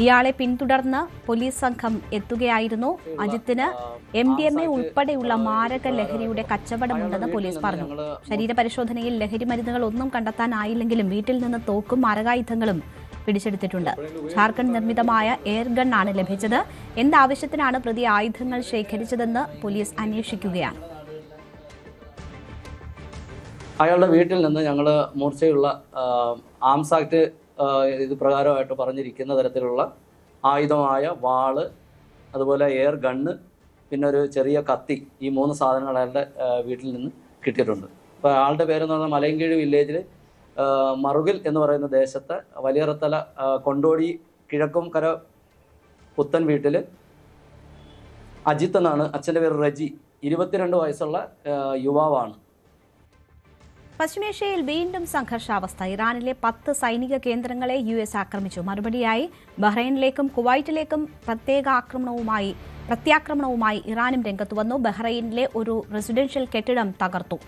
ഇയാളെ പിന്തുടർന്ന് പോലീസ് സംഘം എത്തുകയായിരുന്നു. അജിത്തിന് MDMA ഉൾപ്പെടെയുള്ള മാരക ലഹരിയുടെ കച്ചവടമുണ്ടെന്ന് പോലീസ് പറഞ്ഞു. ശരീരപരിശോധനയിൽ ലഹരി മരുന്നുകൾ ഒന്നും കണ്ടെത്താനായില്ലെങ്കിലും വീട്ടിൽ നിന്ന് തോക്കും മാരകായുധങ്ങളും പിടിച്ചെടുത്തിട്ടുണ്ട്. ജാർഖണ്ഡ് നിർമ്മിതമായ എയർ ഗണ്ണാണ് ലഭിച്ചത്. എന്താവശ്യത്തിനാണ് പ്രതി ആയുധങ്ങൾ ശേഖരിച്ചതെന്ന് പോലീസ് അന്വേഷിക്കുകയാണ്. അയാളുടെ വീട്ടിൽ നിന്ന് ഞങ്ങൾ മൂർച്ചയുള്ള ആംസ് ആക്ട് ഇത് പ്രകാരമായിട്ട് പറഞ്ഞിരിക്കുന്ന തരത്തിലുള്ള ആയുധമായ വാള്, അതുപോലെ എയർ ഗണ്ണ്, പിന്നെ ഒരു ചെറിയ കത്തി, ഈ 3 സാധനങ്ങൾ അയാളുടെ വീട്ടിൽ നിന്ന് കിട്ടിയിട്ടുണ്ട്. അപ്പോൾ അയാളുടെ പേരെന്ന് പറഞ്ഞാൽ മലയൻകീഴ് വില്ലേജിൽ മറുകിൽ എന്ന് പറയുന്ന ദേശത്ത് വലിയറത്തല കൊണ്ടോടി കിഴക്കും കര പുത്തൻ വീട്ടിൽ അജിത്ത് എന്നാണ്. അച്ഛൻ്റെ പേര് റജി. 22 വയസ്സുള്ള യുവാവാണ്. പശ്ചിമേഷ്യയിൽ വീണ്ടും സംഘർഷാവസ്ഥ. ഇറാനിലെ 10 സൈനിക കേന്ദ്രങ്ങളെ US ആക്രമിച്ചു. മറുപടിയായി ബഹ്റൈനിലേക്കും കുവൈറ്റിലേക്കും പ്രത്യാക്രമണവുമായി ഇറാനും രംഗത്തു വന്നു. ബഹ്റൈനിലെ ഒരു റെസിഡൻഷ്യൽ കെട്ടിടം തകർത്തു.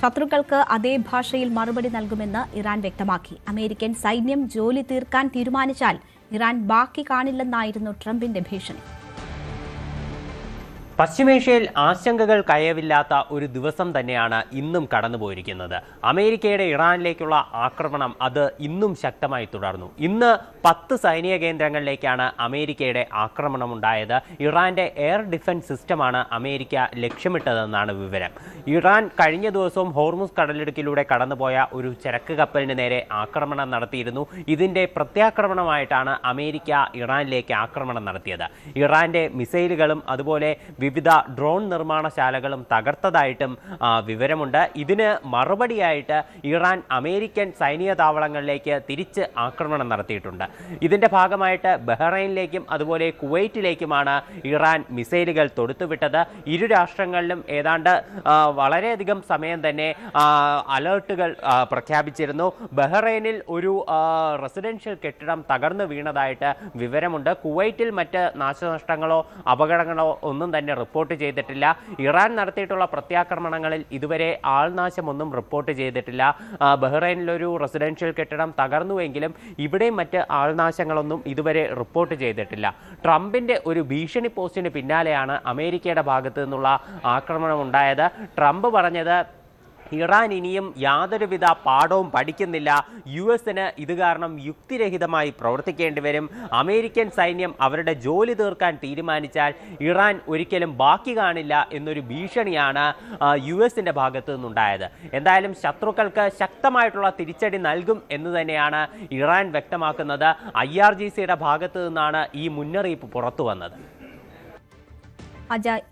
ശത്രുക്കൾക്ക് അതേ ഭാഷയിൽ മറുപടി നൽകുമെന്ന് ഇറാൻ വ്യക്തമാക്കി. അമേരിക്കൻ സൈന്യം ജോലി തീർക്കാൻ തീരുമാനിച്ചാൽ ഇറാൻ ബാക്കി കാണില്ലെന്നായിരുന്നു ട്രംപിന്റെ ഭീഷണി. പശ്ചിമേഷ്യയിൽ ആശങ്കകൾ കയവില്ലാത്ത ഒരു ദിവസം തന്നെയാണ് ഇന്നും കടന്നുപോയിരിക്കുന്നത്. അമേരിക്കയുടെ ഇറാനിലേക്കുള്ള ആക്രമണം അത് ഇന്നും ശക്തമായി തുടർന്നു. ഇന്ന് 10 സൈനിക കേന്ദ്രങ്ങളിലേക്കാണ് അമേരിക്കയുടെ ആക്രമണമുണ്ടായത്. ഇറാന്റെ എയർ ഡിഫൻസ് സിസ്റ്റമാണ് അമേരിക്ക ലക്ഷ്യമിട്ടതെന്നാണ് വിവരം. ഇറാൻ കഴിഞ്ഞ ദിവസവും ഹോർമുസ് കടലിടുക്കിലൂടെ കടന്നുപോയ ഒരു ചരക്ക് കപ്പലിന് നേരെ ആക്രമണം നടത്തിയിരുന്നു. ഇതിന്റെ പ്രത്യാക്രമണമായിട്ടാണ് അമേരിക്ക ഇറാനിലേക്ക് ആക്രമണം നടത്തിയത്. ഇറാന്റെ മിസൈലുകളും അതുപോലെ വിവിധ ഡ്രോൺ നിർമ്മാണശാലകളും തകർത്തതായിട്ടും വിവരമുണ്ട്. ഇതിന് മറുപടിയായിട്ട് ഇറാൻ അമേരിക്കൻ സൈനിക താവളങ്ങളിലേക്ക് തിരിച്ച് ആക്രമണം നടത്തിയിട്ടുണ്ട്. ഇതിന്റെ ഭാഗമായിട്ട് ബഹ്റൈനിലേക്കും അതുപോലെ കുവൈറ്റിലേക്കുമാണ് ഇറാൻ മിസൈലുകൾ തൊടുത്തുവിട്ടത്. ഇരു രാഷ്ട്രങ്ങളിലും ഏതാണ്ട് വളരെയധികം സമയം തന്നെ അലേർട്ടുകൾ പ്രഖ്യാപിച്ചിരുന്നു. ബഹ്റൈനിൽ ഒരു റെസിഡൻഷ്യൽ കെട്ടിടം തകർന്നു വീണതായിട്ട് വിവരമുണ്ട്. കുവൈറ്റിൽ മറ്റ് നാശനഷ്ടങ്ങളോ അപകടങ്ങളോ ഒന്നും തന്നെ റിപ്പോർട്ട് ചെയ്തിട്ടില്ല. ഇറാൻ നടത്തിയിട്ടുള്ള പ്രത്യാക്രമണങ്ങളിൽ ഇതുവരെ ആൾനാശമൊന്നും റിപ്പോർട്ട് ചെയ്തിട്ടില്ല. ബഹ്റൈനിലൊരു റെസിഡൻഷ്യൽ കെട്ടിടം തകർന്നുവെങ്കിലും ഇവിടെ മറ്റ് ആൾനാശങ്ങളൊന്നും ഇതുവരെ റിപ്പോർട്ട് ചെയ്തിട്ടില്ല. ട്രംപിന്റെ ഒരു ഭീഷണി പോസ്റ്റിന് പിന്നാലെയാണ് അമേരിക്കയുടെ ഭാഗത്തു നിന്നുള്ള ആക്രമണം ഉണ്ടായത്. ട്രംപ് പറഞ്ഞത് ഇറാൻ ഇനിയും യാതൊരുവിധ പാഠവും പഠിക്കുന്നില്ല. US-ന് ഇത് കാരണം യുക്തിരഹിതമായി പ്രവർത്തിക്കേണ്ടി വരും. അമേരിക്കൻ സൈന്യം അവരുടെ ജോലി തീർക്കാൻ തീരുമാനിച്ചാൽ ഇറാൻ ഒരിക്കലും ബാക്കി കാണില്ല എന്നൊരു ഭീഷണിയാണ് US-ന്റെ ഭാഗത്തു നിന്നുണ്ടായത്. എന്തായാലും ശത്രുക്കൾക്ക് ശക്തമായിട്ടുള്ള തിരിച്ചടി നൽകും എന്ന് തന്നെയാണ് ഇറാൻ വ്യക്തമാക്കുന്നത്. IRGCയുടെ ഭാഗത്തു നിന്നാണ് ഈ മുന്നറിയിപ്പ് പുറത്തു വന്നത്.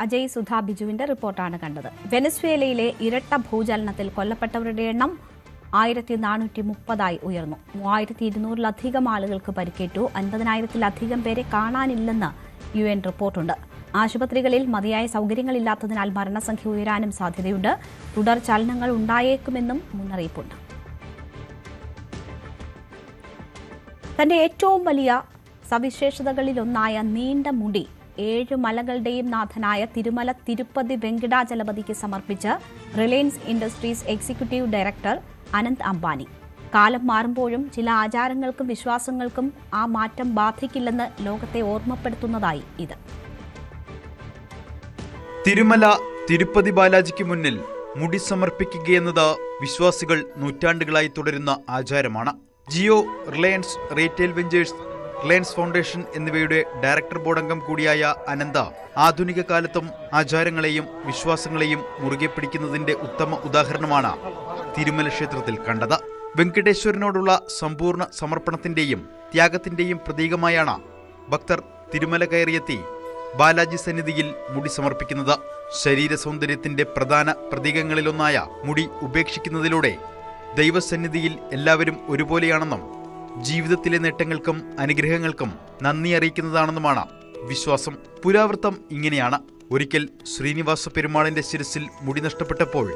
അജയ് സുധാ ബിജുവിന്റെ റിപ്പോർട്ടാണ് കണ്ടത്. വെനസ്വേലയിലെ ഇരട്ട ഭൂചലനത്തിൽ കൊല്ലപ്പെട്ടവരുടെ എണ്ണം 1430 ഉയർന്നു. 3200-ലധികം ആളുകൾക്ക് പരിക്കേറ്റു. 50,000-ലധികം പേരെ കാണാനില്ലെന്ന് UN റിപ്പോർട്ടുണ്ട്. ആശുപത്രികളിൽ മതിയായ സൗകര്യങ്ങളില്ലാത്തതിനാൽ മരണസംഖ്യ ഉയരാനും സാധ്യതയുണ്ട്. തുടർ ചലനങ്ങൾ ഉണ്ടായേക്കുമെന്നും മുന്നറിയിപ്പുണ്ട്. തന്റെ ഏറ്റവും വലിയ സവിശേഷതകളിലൊന്നായ നീണ്ട മുടി 7 മലകളുടെയും നാഥനായ തിരുമല തിരുപ്പതി വെങ്കിടാചലപതിക്ക് സമർപ്പിച്ച് Reliance Industries executive director Anant Ambani. കാലം മാറുമ്പോഴും ചില ആചാരങ്ങൾക്കും വിശ്വാസങ്ങൾക്കും ആ മാറ്റം ബാധിക്കില്ലെന്ന് ലോകത്തെ ഓർമ്മപ്പെടുത്തുന്നതായി ഇത്. തിരുമല തിരുപ്പതി ബാലാജിക്ക് മുന്നിൽ മുടി സമർപ്പിക്കുകയെന്നത് വിശ്വാസികൾ നൂറ്റാണ്ടുകളായി തുടരുന്ന ആചാരമാണ്. Jio, Reliance Retail Ventures, Reliance Foundation എന്നിവയുടെ ഡയറക്ടർ ബോർഡ് അംഗം കൂടിയായ അനന്ത ആധുനിക കാലത്തും ആചാരങ്ങളെയും വിശ്വാസങ്ങളെയും മുറുകെ പിടിക്കുന്നതിന്റെ ഉത്തമ ഉദാഹരണമാണ് തിരുമല ക്ഷേത്രത്തിൽ കണ്ടത്. വെങ്കടേശ്വരനോടുള്ള സമ്പൂർണ്ണ സമർപ്പണത്തിന്റെയും ത്യാഗത്തിന്റെയും പ്രതീകമായാണ് ഭക്തർ തിരുമല കയറിയെത്തി ബാലാജി സന്നിധിയിൽ മുടി സമർപ്പിക്കുന്നത്. ശരീര സൗന്ദര്യത്തിന്റെ പ്രധാന പ്രതീകങ്ങളിലൊന്നായ മുടി ഉപേക്ഷിക്കുന്നതിലൂടെ ദൈവസന്നിധിയിൽ എല്ലാവരും ഒരുപോലെയാണെന്നും ജീവിതത്തിലെ നേട്ടങ്ങൾക്കും അനുഗ്രഹങ്ങൾക്കും നന്ദി അറിയിക്കുന്നതാണെന്നുമാണ് വിശ്വാസം. പുരാവൃത്തം ഇങ്ങനെയാണ്. ഒരിക്കൽ ശ്രീനിവാസ പെരുമാളിന്റെ ശിരസിൽ മുടി നഷ്ടപ്പെട്ടപ്പോൾ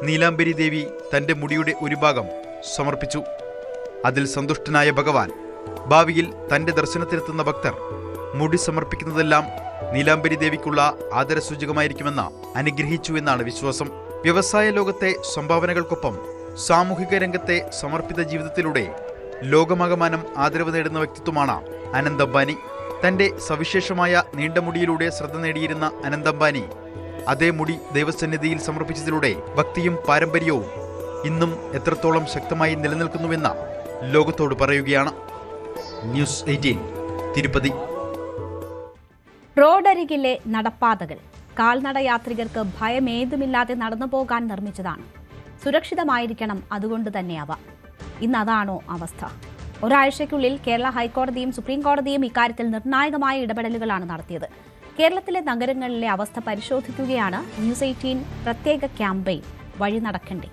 നീലാംബരി ദേവി തന്റെ മുടിയുടെ ഒരു ഭാഗം സമർപ്പിച്ചു. അതിൽ സന്തുഷ്ടനായ ഭഗവാൻ ഭാവിയിൽ തന്റെ ദർശനത്തിനെത്തുന്ന ഭക്തർ മുടി സമർപ്പിക്കുന്നതെല്ലാം നീലാംബരി ദേവിക്കുള്ള ആദരസൂചകമായിരിക്കുമെന്ന് അനുഗ്രഹിച്ചു എന്നാണ് വിശ്വാസം. വ്യവസായ ലോകത്തെ സംഭാവനകൾക്കൊപ്പം സാമൂഹിക രംഗത്തെ സമർപ്പിത ജീവിതത്തിലൂടെ ലോകമാകമാനം ആദരവ് നേടുന്ന വ്യക്തിത്വമാണ് അനന്ത് അംബാനി. തന്റെ സവിശേഷമായ നീണ്ട മുടിയിലൂടെ ശ്രദ്ധ നേടിയിരുന്ന അനന്ത് അംബാനി അതേ മുടി ദൈവസന്നിധിയിൽ സമർപ്പിച്ചതിലൂടെ ഭക്തിയും പാരമ്പര്യവും ഇന്നും എത്രത്തോളം ശക്തമായി നിലനിൽക്കുന്നുവെന്ന് ലോകത്തോട് പറയുകയാണ്. ന്യൂസ് 18 തിരുപ്പതി. റോഡരികിലെ നടപ്പാതകൾ കാൽനട യാത്രികർക്ക് ഭയമേതുമില്ലാതെ നടന്നുപോകാൻ നിർമ്മിച്ചതാണ്. സുരക്ഷിതമായിരിക്കണം, അതുകൊണ്ട് തന്നെ അവ. ഇന്നതാണോ അവസ്ഥ? ഒരാഴ്ചയ്ക്കുള്ളിൽ കേരള ഹൈക്കോടതിയും സുപ്രീം കോടതിയും ഇക്കാര്യത്തിൽ നിർണായകമായ ഇടപെടലുകളാണ് നടത്തിയത്. കേരളത്തിലെ നഗരങ്ങളിലെ അവസ്ഥ പരിശോധിക്കുകയാണ് ന്യൂസ് 18 പ്രത്യേക ക്യാമ്പയിൻ വഴി നടക്കണ്ടേ.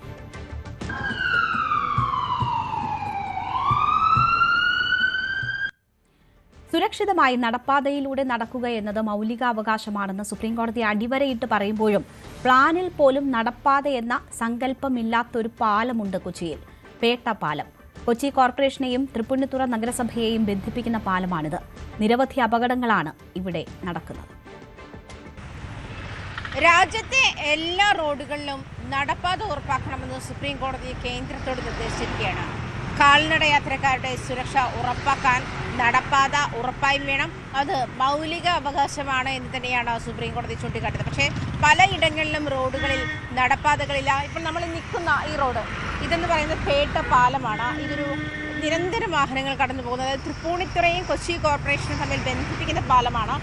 സുരക്ഷിതമായി നടപ്പാതയിലൂടെ നടക്കുക എന്നത് മൗലികാവകാശമാണെന്ന് സുപ്രീംകോടതി അടിവരയിട്ട് പറയുമ്പോഴും പ്ലാനിൽ പോലും നടപ്പാത എന്ന സങ്കല്പമില്ലാത്തൊരു പാലമുണ്ട് കൊച്ചിയിൽ. പേട്ട പാലം. കൊച്ചി കോർപ്പറേഷനെയും തൃപ്പൂണിത്തുറ നഗരസഭയെയും ബന്ധിപ്പിക്കുന്ന പാലമാണിത്. നിരവധി അപകടങ്ങളാണ് ഇവിടെ നടക്കുന്നത്. രാജ്യത്തെ എല്ലാ റോഡുകളിലും നടപ്പാത ഉറപ്പാക്കണമെന്ന് സുപ്രീംകോടതി കേന്ദ്രത്തോട് നിർദ്ദേശിച്ചിരിക്കുകയാണ്. കാൽനട യാത്രക്കാരുടെ സുരക്ഷ ഉറപ്പാക്കാൻ നടപ്പാത ഉറപ്പായും വേണം. അത് മൗലിക അവകാശമാണ് എന്ന് തന്നെയാണ് സുപ്രീംകോടതി ചൂണ്ടിക്കാട്ടുന്നത്. പക്ഷേ പലയിടങ്ങളിലും റോഡുകളിൽ നടപ്പാതകളില്ല. ഇപ്പോൾ നമ്മൾ നിൽക്കുന്ന ഈ റോഡ് ഇതെന്ന് പറയുന്നത് പേട്ട പാലമാണ്. ഇതൊരു നിരന്തരം വാഹനങ്ങൾ കടന്നു പോകുന്നത്. തൃപ്പൂണിത്തുറയും കൊച്ചി കോർപ്പറേഷനും തമ്മിൽ ബന്ധിപ്പിക്കുന്ന പാലമാണ്.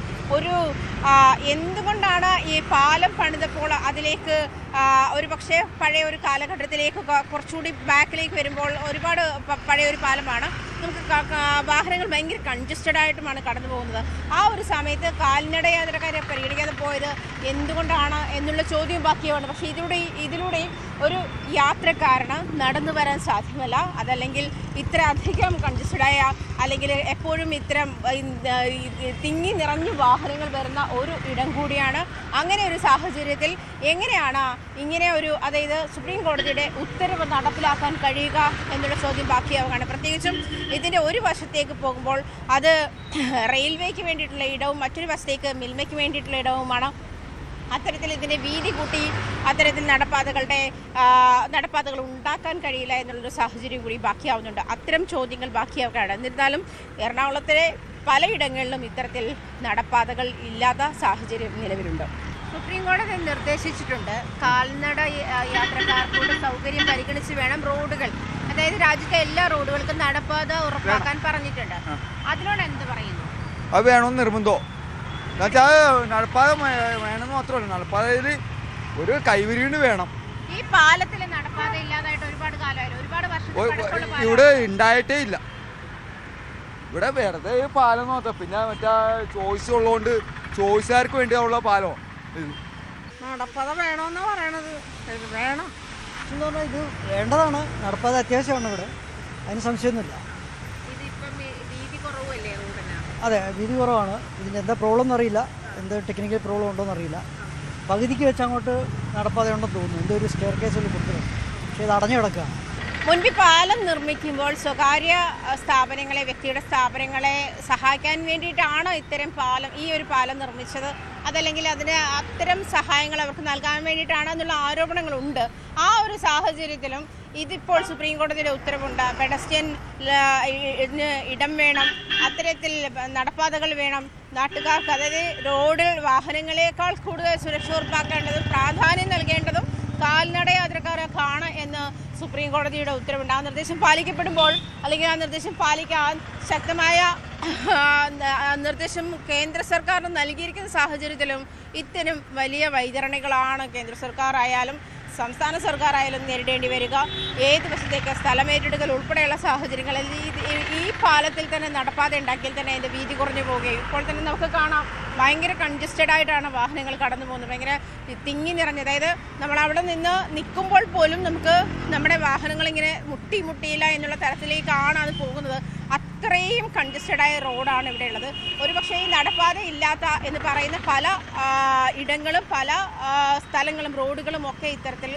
എന്തുകൊണ്ടാണ് ഈ പാലം പണിതപ്പോൾ അതിലേക്ക് ഒരു പക്ഷേ പഴയ ഒരു കാലഘട്ടത്തിലേക്ക് കുറച്ചുകൂടി ബാക്കിലേക്ക് വരുമ്പോൾ ഒരുപാട് പഴയ ഒരു പാലമാണ്. നമുക്ക് വാഹനങ്ങൾ ഭയങ്കര കൺജസ്റ്റഡ് ആയിട്ടുമാണ് കടന്നു പോകുന്നത്. ആ ഒരു സമയത്ത് കാൽനട യാത്രക്കാരെ പരിഗണിക്കാതെ പോയത് എന്തുകൊണ്ടാണ് എന്നുള്ള ചോദ്യം ബാക്കിയാണ്. പക്ഷേ ഇതിലൂടെയും ഒരു യാത്രക്കാരന് നടന്നു വരാൻ സാധ്യമല്ല. അതല്ലെങ്കിൽ ഇത്ര അധികം കൺജസ്റ്റഡായ അല്ലെങ്കിൽ എപ്പോഴും ഇത്തരം തിങ്ങി നിറഞ്ഞു വാഹനങ്ങൾ വരുന്ന ഒരു ഇടം കൂടിയാണ്. അങ്ങനെ ഒരു സാഹചര്യത്തിൽ എങ്ങനെയാണ് ഇങ്ങനെ അതായത് സുപ്രീം കോടതിയുടെ ഉത്തരവ് നടപ്പിലാക്കാൻ കഴിയുക എന്നുള്ള ചോദ്യം ബാക്കിയാവുകയാണ്. പ്രത്യേകിച്ചും ഇതിൻ്റെ ഒരു വശത്തേക്ക് പോകുമ്പോൾ അത് റെയിൽവേക്ക് വേണ്ടിയിട്ടുള്ള ഇടവും മറ്റൊരു വശത്തേക്ക് മിൽമയ്ക്ക് വേണ്ടിയിട്ടുള്ള ഇടവുമാണ്. അത്തരത്തിൽ ഇതിൻ്റെ വീതി കൂട്ടി അത്തരത്തിൽ നടപ്പാതകൾ ഉണ്ടാക്കാൻ കഴിയില്ല എന്നുള്ളൊരു സാഹചര്യം കൂടി ബാക്കിയാവുന്നുണ്ട്. അത്തരം ചോദ്യങ്ങൾ ബാക്കിയാവുകയാണ്. എന്നിരുന്നാലും എറണാകുളത്തിലെ പലയിടങ്ങളിലും ഇത്തരത്തിൽ നടപ്പാതകൾ ഇല്ലാത്ത സാഹചര്യം നിലവിലുണ്ട്. സുപ്രീം കോടതി നിർദ്ദേശിച്ചിട്ടുണ്ട് കാൽനട യാത്രക്കാർക്കൂടെ സൗകര്യം പരിഗണിച്ച് വേണം റോഡുകൾ, അതായത് രാജ്യത്തെ എല്ലാ റോഡുകൾക്കും നടപ്പാത ഉറപ്പാക്കാൻ പറഞ്ഞിട്ടുണ്ട്. അതിനോട് എന്ത് പറയുന്നു? അത് വേണമെന്ന് നിർബന്ധമോ എന്നുവെച്ചാൽ നടപ്പാത വേണമെന്ന് മാത്രമല്ല, നടപ്പാതയിൽ ഒരു കൈവരികൊണ്ട് വേണം. ഈ പാലത്തിൽ നടപ്പാത ഇല്ലാതായിട്ട് ഒരുപാട് കാലമായാലും ഒരുപാട് വർഷം ഇവിടെ ഉണ്ടായിട്ടേ ഇല്ല. ഇവിടെ വെറുതെ പാലം നോക്കാം. പിന്നെ മറ്റേ ചോയ്സ് ഉള്ളതുകൊണ്ട് ചോയ്സുകാർക്ക് വേണ്ടിയുള്ള പാലമോ നടപ്പാത വേണമെന്നാ പറയണത്. വേണം എന്ന് പറഞ്ഞാൽ ഇത് വേണ്ടതാണ്. നടപ്പാത അത്യാവശ്യമാണ് ഇവിടെ, അതിന് സംശയമൊന്നുമില്ല. അതെ, വീതി കുറവാണ്. ഇതിന് എന്താ പ്രോബ്ലം എന്നറിയില്ല, എന്ത് ടെക്നിക്കൽ പ്രോബ്ലം ഉണ്ടോ എന്നറിയില്ല. പകുതിക്ക് വെച്ച് അങ്ങോട്ട് നടപ്പാത ഉണ്ടെന്ന് തോന്നുന്നു. എന്തോ ഒരു സ്റ്റെയർ കേസിൽ കൊടുത്തത്, പക്ഷേ ഇത് അടഞ്ഞു കിടക്കുക. മുൻപ് പാലം നിർമ്മിക്കുമ്പോൾ സ്വകാര്യ സ്ഥാപനങ്ങളെ, വ്യക്തിയുടെ സ്ഥാപനങ്ങളെ സഹായിക്കാൻ വേണ്ടിയിട്ടാണ് ഈ ഒരു പാലം നിർമ്മിച്ചത്. അതല്ലെങ്കിൽ അതിന് അത്തരം സഹായങ്ങൾ അവർക്ക് നൽകാൻ വേണ്ടിയിട്ടാണ് എന്നുള്ള ആരോപണങ്ങളുണ്ട്. ആ ഒരു സാഹചര്യത്തിലും ഇതിപ്പോൾ സുപ്രീം കോടതിയുടെ ഉത്തരവുണ്ട്. പെഡസ്ട്രിയൻ ഇടം വേണം, അത്തരത്തിൽ നടപ്പാതകൾ വേണം. നാട്ടുകാർക്ക്, അതായത് റോഡിൽ വാഹനങ്ങളെക്കാൾ കൂടുതൽ സുരക്ഷ ഉറപ്പാക്കേണ്ടതും പ്രാധാന്യം നൽകേണ്ടതും കാൽനട യാത്രക്കാർക്കാണ് എന്ന് സുപ്രീം കോടതിയുടെ ഉത്തരവുണ്ട്. ആ നിർദ്ദേശം പാലിക്കപ്പെടുമ്പോൾ, അല്ലെങ്കിൽ ആ നിർദ്ദേശം പാലിക്കാൻ ശക്തമായ നിർദ്ദേശം കേന്ദ്ര സർക്കാരിന് നൽകിയിരിക്കുന്ന സാഹചര്യത്തിലും ഇത്തരം വലിയ വൈതരണികളാണ് കേന്ദ്ര സർക്കാർ ആയാലും സംസ്ഥാന സർക്കാരായാലും നേരിടേണ്ടി വരിക. ഏത് വശത്തേക്ക് സ്ഥലമേറ്റെടുക്കൽ ഉൾപ്പെടെയുള്ള സാഹചര്യങ്ങളിൽ ഈ പാലത്തിൽ തന്നെ നടപ്പാത ഉണ്ടാക്കിയാൽ തന്നെ അതിൻ്റെ വീതി കുറഞ്ഞു പോവുകയും ഇപ്പോൾ തന്നെ നമുക്ക് കാണാം ഭയങ്കര കൺജസ്റ്റഡ് ആയിട്ടാണ് വാഹനങ്ങൾ കടന്നു പോകുന്നത്. ഭയങ്കര തിങ്ങി നിറഞ്ഞ്, അതായത് നമ്മൾ അവിടെ നിന്ന് നിൽക്കുമ്പോൾ പോലും നമുക്ക് നമ്മുടെ വാഹനങ്ങളിങ്ങനെ മുട്ടിയില്ല എന്നുള്ള തരത്തിലേക്കാണ് അത് പോകുന്നത്. അത്രയും കൺജസ്റ്റഡായ റോഡാണ് ഇവിടെ ഉള്ളത്. ഒരുപക്ഷേ ഈ നടപ്പാത ഇല്ലാത്ത എന്ന് പറയുന്ന പല ഇടങ്ങളും പല സ്ഥലങ്ങളും റോഡുകളും ഒക്കെ ഇത്തരത്തിൽ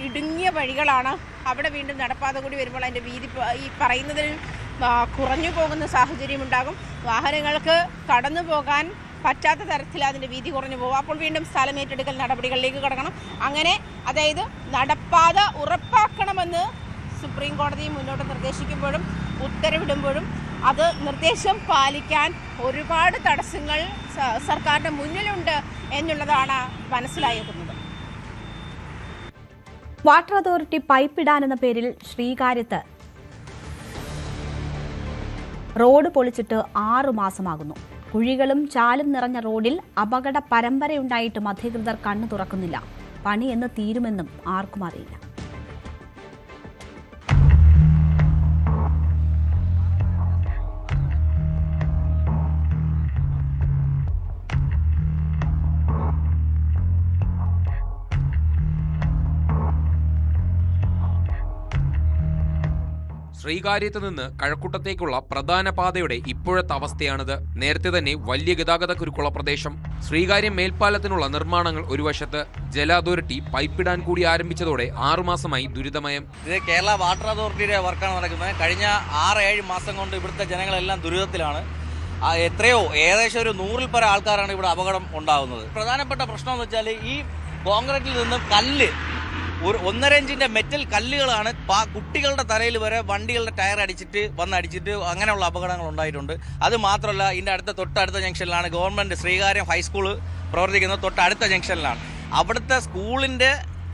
ഇടുങ്ങിയ വഴികളാണ്. അവിടെ വീണ്ടും നടപ്പാത കൂടി വരുമ്പോൾ അതിൻ്റെ വീതി ഈ പറയുന്നതിൽ കുറഞ്ഞു പോകുന്ന സാഹചര്യം ഉണ്ടാകും. വാഹനങ്ങൾക്ക് കടന്നു പോകാൻ പറ്റാത്ത തരത്തിൽ അതിൻ്റെ വീതി കുറഞ്ഞു പോകും. അപ്പോൾ വീണ്ടും സ്ഥലമേറ്റെടുക്കൽ നടപടികളിലേക്ക് കടക്കണം. അങ്ങനെ അതായത് നടപ്പാത ഉറപ്പാക്കണമെന്ന് സുപ്രീം കോടതി മുന്നോട്ട് നിർദ്ദേശിക്കുമ്പോഴും ഉത്തരവിടുമ്പോഴും അത് നിർദ്ദേശം പാലിക്കാൻ ഒരുപാട് തടസ്സങ്ങൾ സർക്കാരിൻ്റെ മുന്നിലുണ്ട് എന്നുള്ളതാണ് മനസ്സിലാക്കുന്നത്. വാട്ടർ അതോറിറ്റി പൈപ്പ് ഇടാനെന്ന പേരിൽ ശ്രീകാര്യത്ത് റോഡ് പൊളിച്ചിട്ട് 6 മാസമാകുന്നു. കുഴികളും ചാലും നിറഞ്ഞ റോഡിൽ അപകട പരമ്പരയുണ്ടായിട്ടും അധികൃതർ കണ്ണു തുറക്കുന്നില്ല. പണി എന്ന് തീരുമെന്നും ആർക്കും അറിയില്ല. ശ്രീകാര്യത്ത് നിന്ന് കഴക്കൂട്ടത്തേക്കുള്ള പ്രധാന പാതയുടെ ഇപ്പോഴത്തെ അവസ്ഥയാണിത്. നേരത്തെ തന്നെ വലിയ ഗതാഗത കുരുക്കുള്ള പ്രദേശം. ശ്രീകാര്യം മേൽപ്പാലത്തിനുള്ള നിർമ്മാണങ്ങൾ ഒരു വശത്ത്, ജല അതോറിറ്റി പൈപ്പിടാൻ കൂടി ആരംഭിച്ചതോടെ 6 മാസമായി ദുരിതമയം. ഇത് കേരള വാട്ടർ അതോറിറ്റിയുടെ വർക്കാണ് നടക്കുന്നത്. കഴിഞ്ഞ 6-7 മാസം കൊണ്ട് ഇവിടുത്തെ ജനങ്ങളെല്ലാം ദുരിതത്തിലാണ്. ഏകദേശം ഒരു 100-ൽ പരം ആൾക്കാരാണ് ഇവിടെ അപകടം ഉണ്ടാകുന്നത്. പ്രധാനപ്പെട്ട പ്രശ്നം എന്ന് വെച്ചാൽ ഈ കോൺക്രീറ്റിൽ നിന്നും കല്ല്, ഒരു 1.5 ഇഞ്ചിന്റെ മെറ്റൽ കല്ലുകളാണ് കുട്ടികളുടെ തലയിൽ വരെ വണ്ടികളുടെ ടയർ അടിച്ചിട്ട് അങ്ങനെയുള്ള അപകടങ്ങൾ ഉണ്ടായിട്ടുണ്ട്. അത് മാത്രമല്ല, ഇതിൻ്റെ തൊട്ടടുത്ത ജംഗ്ഷനിലാണ് ഗവൺമെൻറ് ശ്രീകാര്യം ഹൈസ്കൂൾ പ്രവർത്തിക്കുന്നത്. തൊട്ടടുത്ത ജംഗ്ഷനിലാണ്. അവിടുത്തെ സ്കൂളിൻ്റെ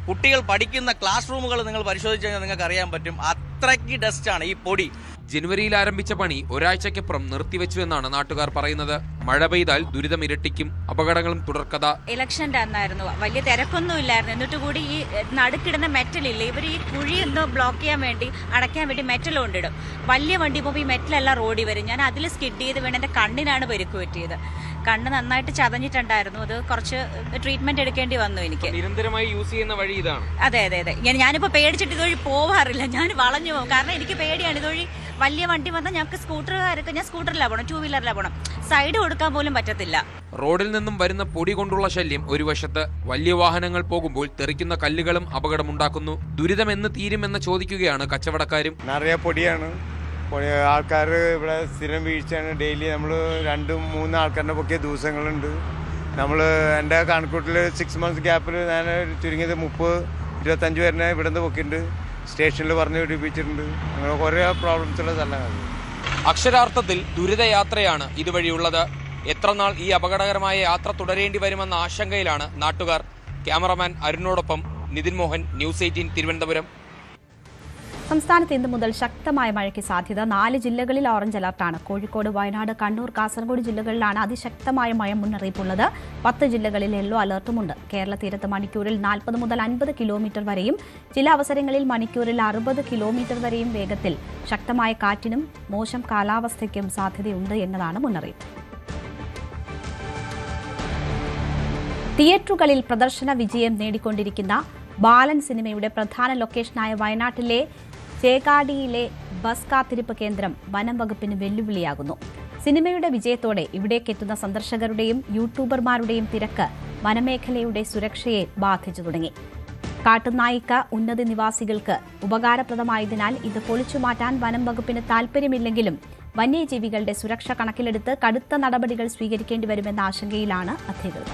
കുട്ടികൾ പഠിക്കുന്ന ക്ലാസ് റൂമുകൾ നിങ്ങൾ പരിശോധിച്ച് കഴിഞ്ഞാൽ നിങ്ങൾക്ക് അറിയാൻ പറ്റും. അത്രയ്ക്ക് ഡസ്റ്റാണ് ഈ പൊടി. ജനുവരിയിൽ ആരംഭിച്ച പണി ഒരാഴ്ചയ്ക്കപ്പുറം നിർത്തിവെച്ചുവെന്നാണ് നാട്ടുകാർ പറയുന്നത്. മഴ പെയ്താൽ ദുരിതം ഇരട്ടിക്കും, അപകടങ്ങളും തുടർക്കഥ. ഇലക്ഷൻ്റെ അന്നായിരുന്നു, വലിയ തിരക്കൊന്നും ഇല്ലായിരുന്നു. എന്നിട്ട് കൂടി ഈ നടുക്കിടുന്ന മെറ്റലില്ലേ, ഇവർ ഈ കുഴി ഒന്ന് ബ്ലോക്ക് ചെയ്യാൻ വേണ്ടി, അടയ്ക്കാൻ വേണ്ടി മെറ്റൽ കൊണ്ടിടും. വലിയ വണ്ടി പോകുമ്പോൾ ഈ മെറ്റലെല്ലാം റോഡിൽ വരും. ഞാൻ അതിൽ സ്കിഡ് ചെയ്ത് വീണ് എൻ്റെ കണ്ണിനാണ് പരിക്ക് പറ്റിയത്. കണ്ണ് നന്നായിട്ട് ചതഞ്ഞിട്ടുണ്ടായിരുന്നു. അത് കുറച്ച് ട്രീറ്റ്മെന്റ് എടുക്കേണ്ടി വന്നു എനിക്ക്. നിരന്തരമായി യൂസ് ചെയ്യുന്ന വഴി ഇതാണ്? അതെ. ഞാനിപ്പോൾ പേടിച്ചിട്ട് ഇതുവഴി പോവാറില്ല. ഞാൻ വളഞ്ഞു പോകും, കാരണം എനിക്ക് പേടിയാണ്. ഇതുവഴി വലിയ വണ്ടി വന്നാൽ ഞങ്ങൾക്ക് ഞാൻ സ്കൂട്ടറിലാണ് പോകണം, 2 വീലറിലാണ് പോകണം. സൈഡ് കൊടുക്കാൻ പോലും പറ്റത്തില്ല. റോഡിൽ നിന്നും വരുന്ന പൊടി കൊണ്ടുള്ള ശല്യം ഒരു വശത്ത്, വലിയ വാഹനങ്ങൾ പോകുമ്പോൾ തെറിക്കുന്ന കല്ലുകളും അപകടമുണ്ടാക്കുന്നു. ദുരിതം എന്ന് തീരുമെന്ന് ചോദിക്കുകയാണ് കച്ചവടക്കാരും. നിറയെ പൊടിയാണ്. ആൾക്കാർ ഇവിടെ സ്ഥിരം വീഴ്ചയാണ്. ഡെയിലി നമ്മൾ 2-3 ആൾക്കാരുടെ പൊക്കിയ ദിവസങ്ങളുണ്ട്. എൻ്റെ കണക്കൂട്ടിൽ 6 മന്ത്സ് ഗ്യാപ്പിൽ ഞാൻ ചുരുങ്ങിയത് 30-25 പേരിനെ ഇവിടെ നിന്ന് പൊക്കിയിട്ടുണ്ട്. സ്റ്റേഷനിൽ പറഞ്ഞ് പിടിപ്പിച്ചിട്ടുണ്ട്. അങ്ങനെ കുറേ പ്രോബ്ലംസ് ഉള്ള സ്ഥലമാണ്. അക്ഷരാർത്ഥത്തിൽ ദുരിതയാത്രയാണ് ഇതുവഴിയുള്ളത്. എത്ര നാൾ ഈ അപകടകരമായ യാത്ര തുടരേണ്ടി വരുമെന്ന ആശങ്കയിലാണ് നാട്ടുകാർ. ക്യാമറമാൻ അരുണോടൊപ്പം നിതിൻ മോഹൻ, ന്യൂസ് 18 തിരുവനന്തപുരം. സംസ്ഥാനത്ത് ഇന്നു മുതൽ ശക്തമായ മഴയ്ക്ക് സാധ്യത. 4 ജില്ലകളിൽ ഓറഞ്ച് അലർട്ടാണ്. കോഴിക്കോട്, വയനാട്, കണ്ണൂർ, കാസർഗോഡ് ജില്ലകളിലാണ് അതിശക്തമായ മഴ മുന്നറിയിപ്പുള്ളത്. 10 ജില്ലകളിൽ യെല്ലോ അലർട്ടുമുണ്ട്. കേരള തീരത്ത് മണിക്കൂറിൽ 40 മുതൽ 50 കിലോമീറ്റർ വരെയും ചില അവസരങ്ങളിൽ മണിക്കൂറിൽ 60 കിലോമീറ്റർ വരെയും വേഗത്തിൽ ശക്തമായ കാറ്റിനും മോശം കാലാവസ്ഥയ്ക്കും സാധ്യതയുണ്ട് എന്നതാണ് മുന്നറിയിപ്പ്. തിയേറ്ററുകളിൽ പ്രദർശന വിജയം നേടിക്കൊണ്ടിരിക്കുന്ന ബാലൻ സിനിമയുടെ പ്രധാന ലൊക്കേഷനായ വയനാട്ടിലെ ചേകാടിയിലെ ബസ് കാത്തിരിപ്പ് കേന്ദ്രം വനം വകുപ്പിന് വെല്ലുവിളിയാകുന്നു. സിനിമയുടെ വിജയത്തോടെ ഇവിടേക്കെത്തുന്ന സന്ദർശകരുടെയും യൂട്യൂബർമാരുടെയും തിരക്ക് വനമേഖലയുടെ സുരക്ഷയെ ബാധിച്ചു തുടങ്ങി. കാട്ടുനായ്ക്ക ഉന്നത നിവാസികൾക്ക് ഉപകാരപ്രദമായതിനാൽ ഇത് പൊളിച്ചുമാറ്റാൻ വനം വകുപ്പിന് താൽപ്പര്യമില്ലെങ്കിലും വന്യജീവികളുടെ സുരക്ഷ കണക്കിലെടുത്ത് കടുത്ത നടപടികൾ സ്വീകരിക്കേണ്ടി വരുമെന്ന ആശങ്കയിലാണ് അധികൃതർ.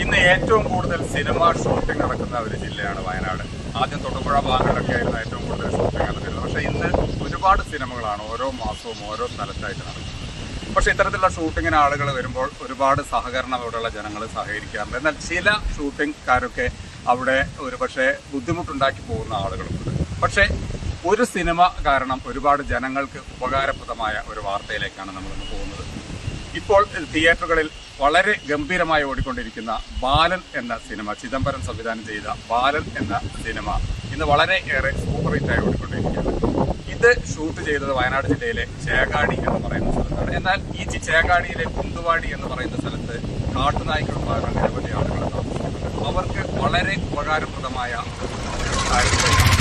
ഇന്ന് ഏറ്റവും കൂടുതൽ സിനിമ ഷൂട്ടിംഗ് നടക്കുന്ന ഒരു ജില്ലയാണ് വയനാട്. ആദ്യം തൊടുപുഴ ഭാഗങ്ങളൊക്കെ ആയിരുന്നു ഏറ്റവും കൂടുതൽ ഷൂട്ടിംഗ് നടന്നിരുന്നത്. പക്ഷേ ഇന്ന് ഒരുപാട് സിനിമകളാണ് ഓരോ മാസവും ഓരോ സ്ഥലത്തായിട്ട് നടക്കുന്നത്. പക്ഷേ ഇത്തരത്തിലുള്ള ഷൂട്ടിങ്ങിന് ആളുകൾ വരുമ്പോൾ ഒരുപാട് സഹകരണം അവിടെയുള്ള ജനങ്ങൾ സഹകരിക്കാറുണ്ട്. എന്നാൽ ചില ഷൂട്ടിംഗ്കാരൊക്കെ അവിടെ ഒരുപക്ഷെ ബുദ്ധിമുട്ടുണ്ടാക്കി പോകുന്ന ആളുകളുണ്ട്. പക്ഷേ ഒരു സിനിമ കാരണം ഒരുപാട് ജനങ്ങൾക്ക് ഉപകാരപ്രദമായ ഒരു വാർത്തയിലേക്കാണ് നമ്മളിന്ന് പോകുന്നത്. ഇപ്പോൾ തിയേറ്ററുകളിൽ വളരെ ഗംഭീരമായി ഓടിക്കൊണ്ടിരിക്കുന്ന ബാലൻ എന്ന സിനിമ, ചിദംബരം സംവിധാനം ചെയ്ത ബാലൻ എന്ന സിനിമ ഇന്ന് വളരെയേറെ സൂപ്പർ ഹിറ്റായി ഓടിക്കൊണ്ടിരിക്കുകയാണ്. ഇത് ഷൂട്ട് ചെയ്തത് വയനാട് ജില്ലയിലെ ചേകാടി എന്ന് പറയുന്ന സ്ഥലത്താണ്. എന്നാൽ ഈ ചേകാടിയിലെ കുന്തുവാടി എന്ന് പറയുന്ന സ്ഥലത്ത് കാട്ടുനായ്ക്കളുമായുള്ള നിരവധി ആളുകൾ താമസിക്കുന്നുണ്ട്. അവർക്ക് വളരെ ഉപകാരപ്രദമായ കാര്യങ്ങളാണ്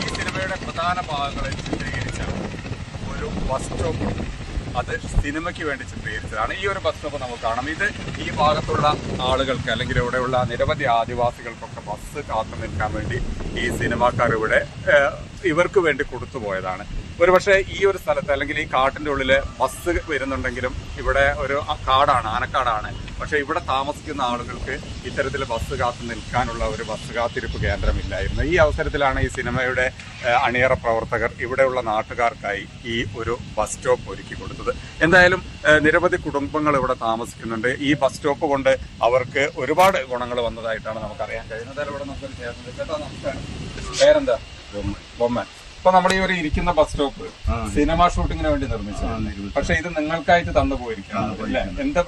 ഈ സിനിമയുടെ പ്രധാന ഭാഗങ്ങളിൽ ചിത്രീകരിച്ച ഒരു ബസ് സ്റ്റോപ്പ്. അത് സിനിമയ്ക്ക് വേണ്ടി ചിത്രീകരിച്ചതാണ്. ഈ ഒരു ബസ് സ്റ്റോപ്പ് നമുക്ക് കാണാം. ഇത് ഈ ഭാഗത്തുള്ള ആളുകൾക്ക് അല്ലെങ്കിൽ ഇവിടെയുള്ള നിരവധി ആദിവാസികൾക്കൊക്കെ ബസ് കാത്തു നിൽക്കാൻ വേണ്ടി ഈ സിനിമാക്കാർ ഇവിടെ ഇവർക്ക് വേണ്ടി കൊടുത്തുപോയതാണ്. ഒരുപക്ഷെ ഈ ഒരു സ്ഥലത്ത് അല്ലെങ്കിൽ ഈ കാട്ടിൻ്റെ ഉള്ളിൽ ബസ് വരുന്നുണ്ടെങ്കിലും ഇവിടെ ഒരു കാടാണ്, ആനക്കാടാണ്. പക്ഷെ ഇവിടെ താമസിക്കുന്ന ആളുകൾക്ക് ഇത്തരത്തിൽ ബസ് കാത്തു നിൽക്കാനുള്ള ഒരു ബസ് കാത്തിരിപ്പ് കേന്ദ്രമില്ലായിരുന്നു. ഈ അവസരത്തിലാണ് ഈ സിനിമയുടെ അണിയറ പ്രവർത്തകർ ഇവിടെയുള്ള നാട്ടുകാർക്കായി ഈ ഒരു ബസ് സ്റ്റോപ്പ് ഒരുക്കി കൊടുത്തത്. എന്തായാലും നിരവധി കുടുംബങ്ങൾ ഇവിടെ താമസിക്കുന്നുണ്ട്. ഈ ബസ് സ്റ്റോപ്പ് കൊണ്ട് അവർക്ക് ഒരുപാട് ഗുണങ്ങൾ വന്നതായിട്ടാണ് നമുക്കറിയാൻ കഴിയുന്നത്. ഇവിടെ നമുക്കൊരു ചേർന്നത്. ചേട്ടാ നമസ്കാരം, പേരെന്താ? ബൊമ്മൻ. ഇപ്പൊ നമ്മൾ ഈ ഒരു ഇരിക്കുന്ന ബസ് സ്റ്റോപ്പ് സിനിമ ഷൂട്ടിങ്ങിന് വേണ്ടി നിർമ്മിച്ചതാണ്. പക്ഷെ ഇത് നിങ്ങൾക്കായിട്ട് തന്നു പോയിരിക്കുകയാണ് അല്ലേ?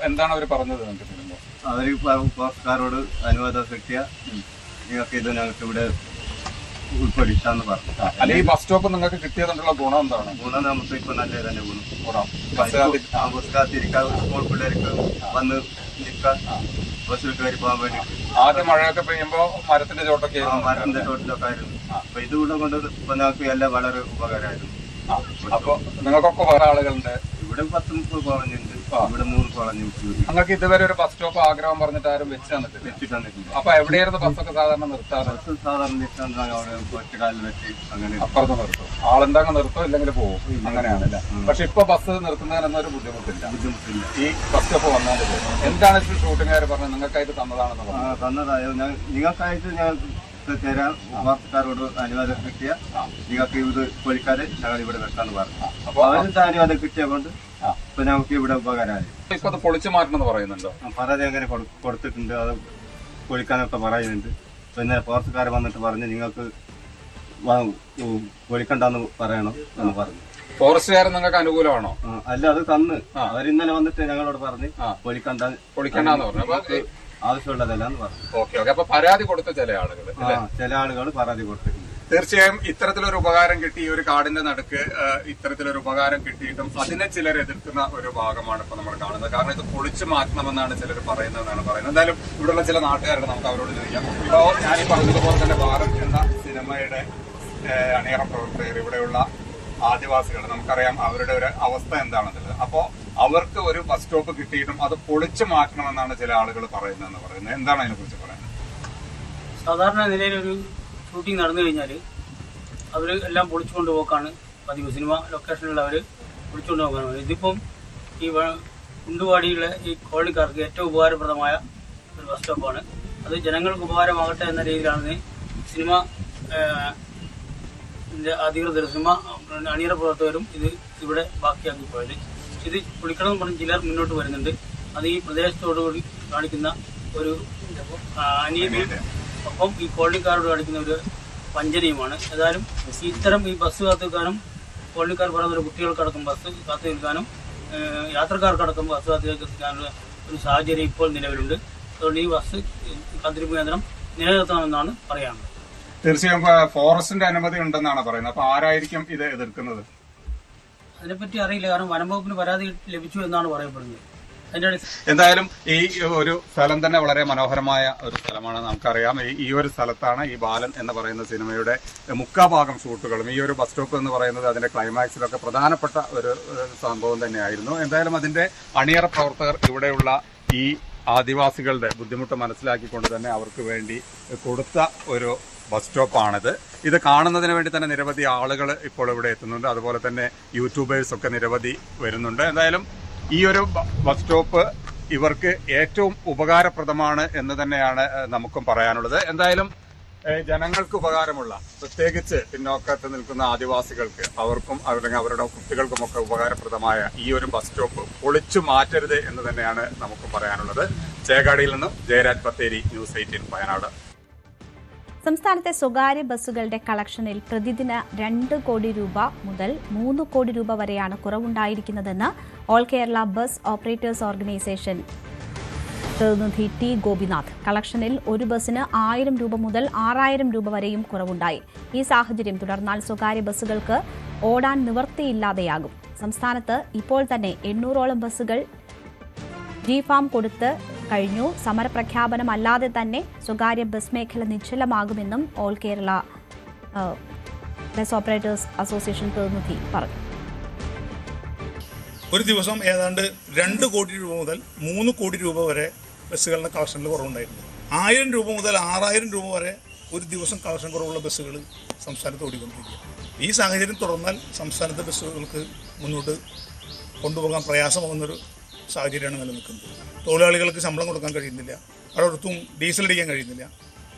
എന്താണ് അവർ പറഞ്ഞത്? നിങ്ങൾക്ക് തരുമ്പോൾ അവര് അനുവാദം കിട്ടിയ നിങ്ങൾക്ക് ഇത് ഞങ്ങൾക്ക് ഇവിടെ ഉൾപ്പെടുത്താന്ന് പറഞ്ഞു. അല്ല, ഈ ബസ് സ്റ്റോപ്പ് നിങ്ങൾക്ക് കിട്ടിയതുകൊണ്ടുള്ള ഗുണം എന്താണ്? ഗുണം നമുക്ക് ഇപ്പൊ നല്ല തന്നെ ഗുണം. ബസ് കാത്തിരിക്കാൻ സ്കൂൾ പിള്ളേർക്ക് വന്ന് നിൽക്കാൻ ബസ്സിൽ കയറി പോകാൻ വേണ്ടിയിട്ട്. ആദ്യം മഴയൊക്കെ പെയ്യുമ്പോൾ മരത്തിന്റെ ചോട്ടൊക്കെ മരത്തിന്റെ ചോട്ടിലൊക്കെ ആയിരുന്നു. അപ്പൊ ഇതുകൂടെ കൊണ്ട് ഇപ്പൊ ഞങ്ങൾക്ക് എല്ലാം വളരെ ഉപകാരമായിരുന്നു. അപ്പൊ നിങ്ങൾക്കൊക്കെ വേറെ ആളുകളുണ്ട് ഇവിടെ 10-30 കോളനിയുണ്ട്, ഇവിടെ 3 കോളനി. നിങ്ങൾക്ക് ഇതുവരെ ഒരു ബസ് സ്റ്റോപ്പ് ആഗ്രഹം പറഞ്ഞിട്ട് ആരും വെച്ച് തന്നിട്ടില്ല? അപ്പൊ എവിടെയായിരുന്നു ബസ്സൊക്കെ സാധാരണ നിർത്താറ്? സാധാരണ നിർത്താൻ അവിടെ ഒറ്റക്കാലിൽ വെച്ച് അങ്ങനെ അപ്പുറത്ത് നിർത്തും. ആളുണ്ടെങ്കിൽ നിർത്തും, ഇല്ലെങ്കിൽ പോകും, അങ്ങനെയാണല്ലേ? പക്ഷെ ഇപ്പൊ ബസ് നിർത്തുന്നതിനൊരു ബുദ്ധിമുട്ടില്ല. ഈ ബസ് സ്റ്റോപ്പ് വന്നതിന്റെ പേര് എന്താണ് ഷൂട്ടിംഗുകാർ പറഞ്ഞത്? നിങ്ങൾക്കായിട്ട് തന്നതാണെന്ന് പറഞ്ഞു. തന്നതായോ നിങ്ങൾക്കായിട്ട് ഞാൻ തരാം. വാർത്തക്കാരോട് അനുവാദം കിട്ടിയ നിങ്ങൾക്ക് ഇത് പൊളിക്കാതെ ഞങ്ങൾ ഇവിടെ വെക്കാന്ന് പറഞ്ഞു. അപ്പൊ അവരുടെ അനുവാദം കിട്ടിയ കൊണ്ട് ഇപ്പൊ ഞങ്ങൾക്ക് ഇവിടെ ഉപകാരമായി. ഇപ്പൊ അത് പൊളിച്ചു മാറ്റണമെന്ന് പറയുന്നുണ്ടോ? പരാതി അങ്ങനെ കൊടുത്തിട്ടുണ്ട്, അത് പൊളിക്കാനൊക്കെ പറയുന്നുണ്ട്. പിന്നെ പുറത്തുകാർ വന്നിട്ട് പറഞ്ഞ് നിങ്ങൾക്ക് പൊളിക്കണ്ടെന്ന് പറയണം എന്ന് പറഞ്ഞു. ഫോറസ്റ്റുകാർ നിങ്ങൾക്ക് അനുകൂലമാണോ? അല്ല, അത് തന്ന് അവരിന്നലെ വന്നിട്ട് ഞങ്ങളോട് പറഞ്ഞ് പൊളിക്കണ്ടെന്ന് പറഞ്ഞു. ആവശ്യമുള്ളതല്ലാന്ന് പറഞ്ഞു. Okay okay. അപ്പൊ പരാതി കൊടുത്ത ചില ആളുകൾ പരാതി കൊടുത്തിട്ടുണ്ട്. തീർച്ചയായും ഇത്തരത്തിലൊരു ഉപകാരം കിട്ടി, ഈ ഒരു കാടിന്റെ നടുക്ക് ഇത്തരത്തിലൊരു ഉപകാരം കിട്ടിയിട്ടും അതിനെ ചിലർ എതിർക്കുന്ന ഒരു ഭാഗമാണ് ഇപ്പൊ നമ്മൾ കാണുന്നത്. കാരണം ഇത് പൊളിച്ചു മാറ്റണമെന്നാണ് ചിലർ പറയുന്നതെന്നാണ് പറയുന്നത്. എന്തായാലും ഇവിടെയുള്ള ചില നാട്ടുകാരുടെ നമുക്ക് അവരോട് ചോദിക്കാം. ഇപ്പോ ഞാനീ പറഞ്ഞതുപോലെ തന്നെ ഭാരത് എന്ന സിനിമയുടെ അണിയറ പ്രവർത്തകർ, ഇവിടെയുള്ള ആദിവാസികൾ, നമുക്കറിയാം അവരുടെ ഒരു അവസ്ഥ എന്താണെന്നുള്ളത്. അപ്പോ അവർക്ക് ഒരു ബസ് സ്റ്റോപ്പ് കിട്ടിയിട്ടും അത് പൊളിച്ചു മാറ്റണമെന്നാണ് ചില ആളുകൾ പറയുന്നതെന്ന് പറയുന്നത്. എന്താണ് അതിനെ കുറിച്ച് പറയുന്നത്? സാധാരണ നിലയിലൊരു ഷൂട്ടിംഗ് നടന്നു കഴിഞ്ഞാൽ അവർ എല്ലാം പൊളിച്ചുകൊണ്ട് പോക്കാണ് പതിവ്. സിനിമ ലൊക്കേഷനിലുള്ളവർ പൊളിച്ചുകൊണ്ട് പോക്കാണ്. ഇതിപ്പം ഈ കുണ്ടുവാടിയിലെ ഈ കോളനിക്കാർക്ക് ഏറ്റവും ഉപകാരപ്രദമായ ഒരു ബസ് സ്റ്റോപ്പാണ്. അത് ജനങ്ങൾക്ക് ഉപകാരമാകട്ടെ എന്ന രീതിയിലാണ് സിനിമ അധികൃതർ, സിനിമ അണിയറ പ്രവർത്തകരും ഇത് ഇവിടെ ബാക്കിയാക്കി പോയത്. ഇത് പൊളിക്കണം പറഞ്ഞ് ചിലർ മുന്നോട്ട് വരുന്നുണ്ട്. അത് ഈ പ്രദേശത്തോടുകൂടി കാണിക്കുന്ന ഒരു അനീതിയും ഒപ്പം ഈ കോളനിക്കാരോട് കാണിക്കുന്ന ഒരു വഞ്ചനയുമാണ്. ഏതായാലും ഇത്തരം ഈ ബസ് കാത്തുനിൽക്കാനും കോളനിക്കാർ പറയുന്ന കുട്ടികൾക്കടക്കം ബസ് കാത്തു നിൽക്കാനും യാത്രക്കാർക്കടക്കം ബസ് കാത്തു നിൽക്കാനുള്ള ഒരു സാഹചര്യം ഇപ്പോൾ നിലവിലുണ്ട്. അതുകൊണ്ട് ഈ ബസ് കാത്തിരിപ്പ് കേന്ദ്രം നിലനിർത്തണമെന്നാണ് പറയാനുള്ളത്. തീർച്ചയായും ഫോറസ്റ്റിന്റെ അനുമതി ഉണ്ടെന്നാണ് പറയുന്നത്. അപ്പൊ ആരായിരിക്കും ഇത് എതിർക്കുന്നത്? അതിനെപ്പറ്റി അറിയില്ല. കാരണം വനംവകുപ്പിന് പരാതി ലഭിച്ചു എന്നാണ് പറയപ്പെടുന്നത്. എന്തായാലും ഈ ഒരു സ്ഥലം തന്നെ വളരെ മനോഹരമായ ഒരു സ്ഥലമാണ്. നമുക്കറിയാം ഈ ഒരു സ്ഥലത്താണ് ഈ ബാലൻ എന്ന് പറയുന്ന സിനിമയുടെ മുക്കാഭാഗം ഷൂട്ടുകളും. ഈ ഒരു ബസ് സ്റ്റോപ്പ് എന്ന് പറയുന്നത് അതിന്റെ ക്ലൈമാക്സിലൊക്കെ പ്രധാനപ്പെട്ട ഒരു സംഭവം തന്നെയായിരുന്നു. എന്തായാലും അതിന്റെ അണിയറ പ്രവർത്തകർ ഇവിടെയുള്ള ഈ ആദിവാസികളുടെ ബുദ്ധിമുട്ട് മനസ്സിലാക്കിക്കൊണ്ട് തന്നെ അവർക്ക് വേണ്ടി കൊടുത്ത ഒരു ബസ് സ്റ്റോപ്പാണിത്. ഇത് കാണുന്നതിന് വേണ്ടി തന്നെ നിരവധി ആളുകൾ ഇപ്പോൾ ഇവിടെ എത്തുന്നുണ്ട്. അതുപോലെ തന്നെ യൂട്യൂബേഴ്സ് ഒക്കെ നിരവധി വരുന്നുണ്ട്. എന്തായാലും ഈ ഒരു ബസ് സ്റ്റോപ്പ് ഇവർക്ക് ഏറ്റവും ഉപകാരപ്രദമാണ് എന്ന് തന്നെയാണ് നമുക്കും പറയാനുള്ളത്. എന്തായാലും ജനങ്ങൾക്ക് ഉപകാരമുള്ള, പ്രത്യേകിച്ച് പിന്നോക്കത്ത് നിൽക്കുന്ന ആദിവാസികൾക്ക്, അവർക്കും അവരുടെ കുട്ടികൾക്കുമൊക്കെ ഉപകാരപ്രദമായ ഈ ഒരു ബസ് സ്റ്റോപ്പ് പൊളിച്ചു മാറ്റരുത് എന്ന് തന്നെയാണ് നമുക്കും പറയാനുള്ളത്. ചേകാടിയിൽ നിന്നും ജയരാജ് ബത്തേരി, ന്യൂസ് 18 വയനാട്. സംസ്ഥാനത്തെ സ്വകാര്യ ബസ്സുകളുടെ കളക്ഷനിൽ പ്രതിദിന 2 കോടി രൂപ മുതൽ 3 കോടി രൂപ വരെയാണ് കുറവുണ്ടായിരിക്കുന്നതെന്ന് all Kerala bus operators organisation പ്രതിനിധി ടി ഗോപിനാഥ്. കളക്ഷനിൽ ഒരു ബസ്സിന് 1000 രൂപ മുതൽ 6000 രൂപ വരെയും കുറവുണ്ടായി. ഈ സാഹചര്യം തുടർന്നാൽ സ്വകാര്യ ബസ്സുകൾക്ക് ഓടാൻ നിവൃത്തിയില്ലാതെയാകും. സംസ്ഥാനത്ത് ഇപ്പോൾ തന്നെ 800ഓളം ബസ്സുകൾ ജി-ഫാം കൊടുത്ത് കഴിഞ്ഞു. സമരപ്രഖ്യാപനമല്ലാതെ തന്നെ സ്വകാര്യ ബസ് മേഖല നിശ്ചലമാകുമെന്നും all Kerala bus operators association പ്രതിനിധി പറഞ്ഞു. ഒരു ദിവസം ഏതാണ്ട് 2 കോടി രൂപ മുതൽ 3 കോടി രൂപ വരെ ബസ്സുകളുടെ കളക്ഷനിൽ കുറവുണ്ടായിരുന്നു. 1000 രൂപ മുതൽ 6000 രൂപ വരെ ഒരു ദിവസം കളക്ഷൻ കുറവുള്ള ബസ്സുകൾ സംസ്ഥാനത്ത് ഓടിക്കൊണ്ടിരിക്കുക. ഈ സാഹചര്യം തുടർന്നാൽ സംസ്ഥാനത്തെ ബസ്സുകൾക്ക് മുന്നോട്ട് കൊണ്ടുപോകാൻ പ്രയാസമാകുന്നൊരു സാഹചര്യമാണ് നിലനിൽക്കുന്നത്. തൊഴിലാളികൾക്ക് ശമ്പളം കൊടുക്കാൻ കഴിയുന്നില്ല, പലയിടത്തും ഡീസൽ അടിക്കാൻ കഴിയുന്നില്ല.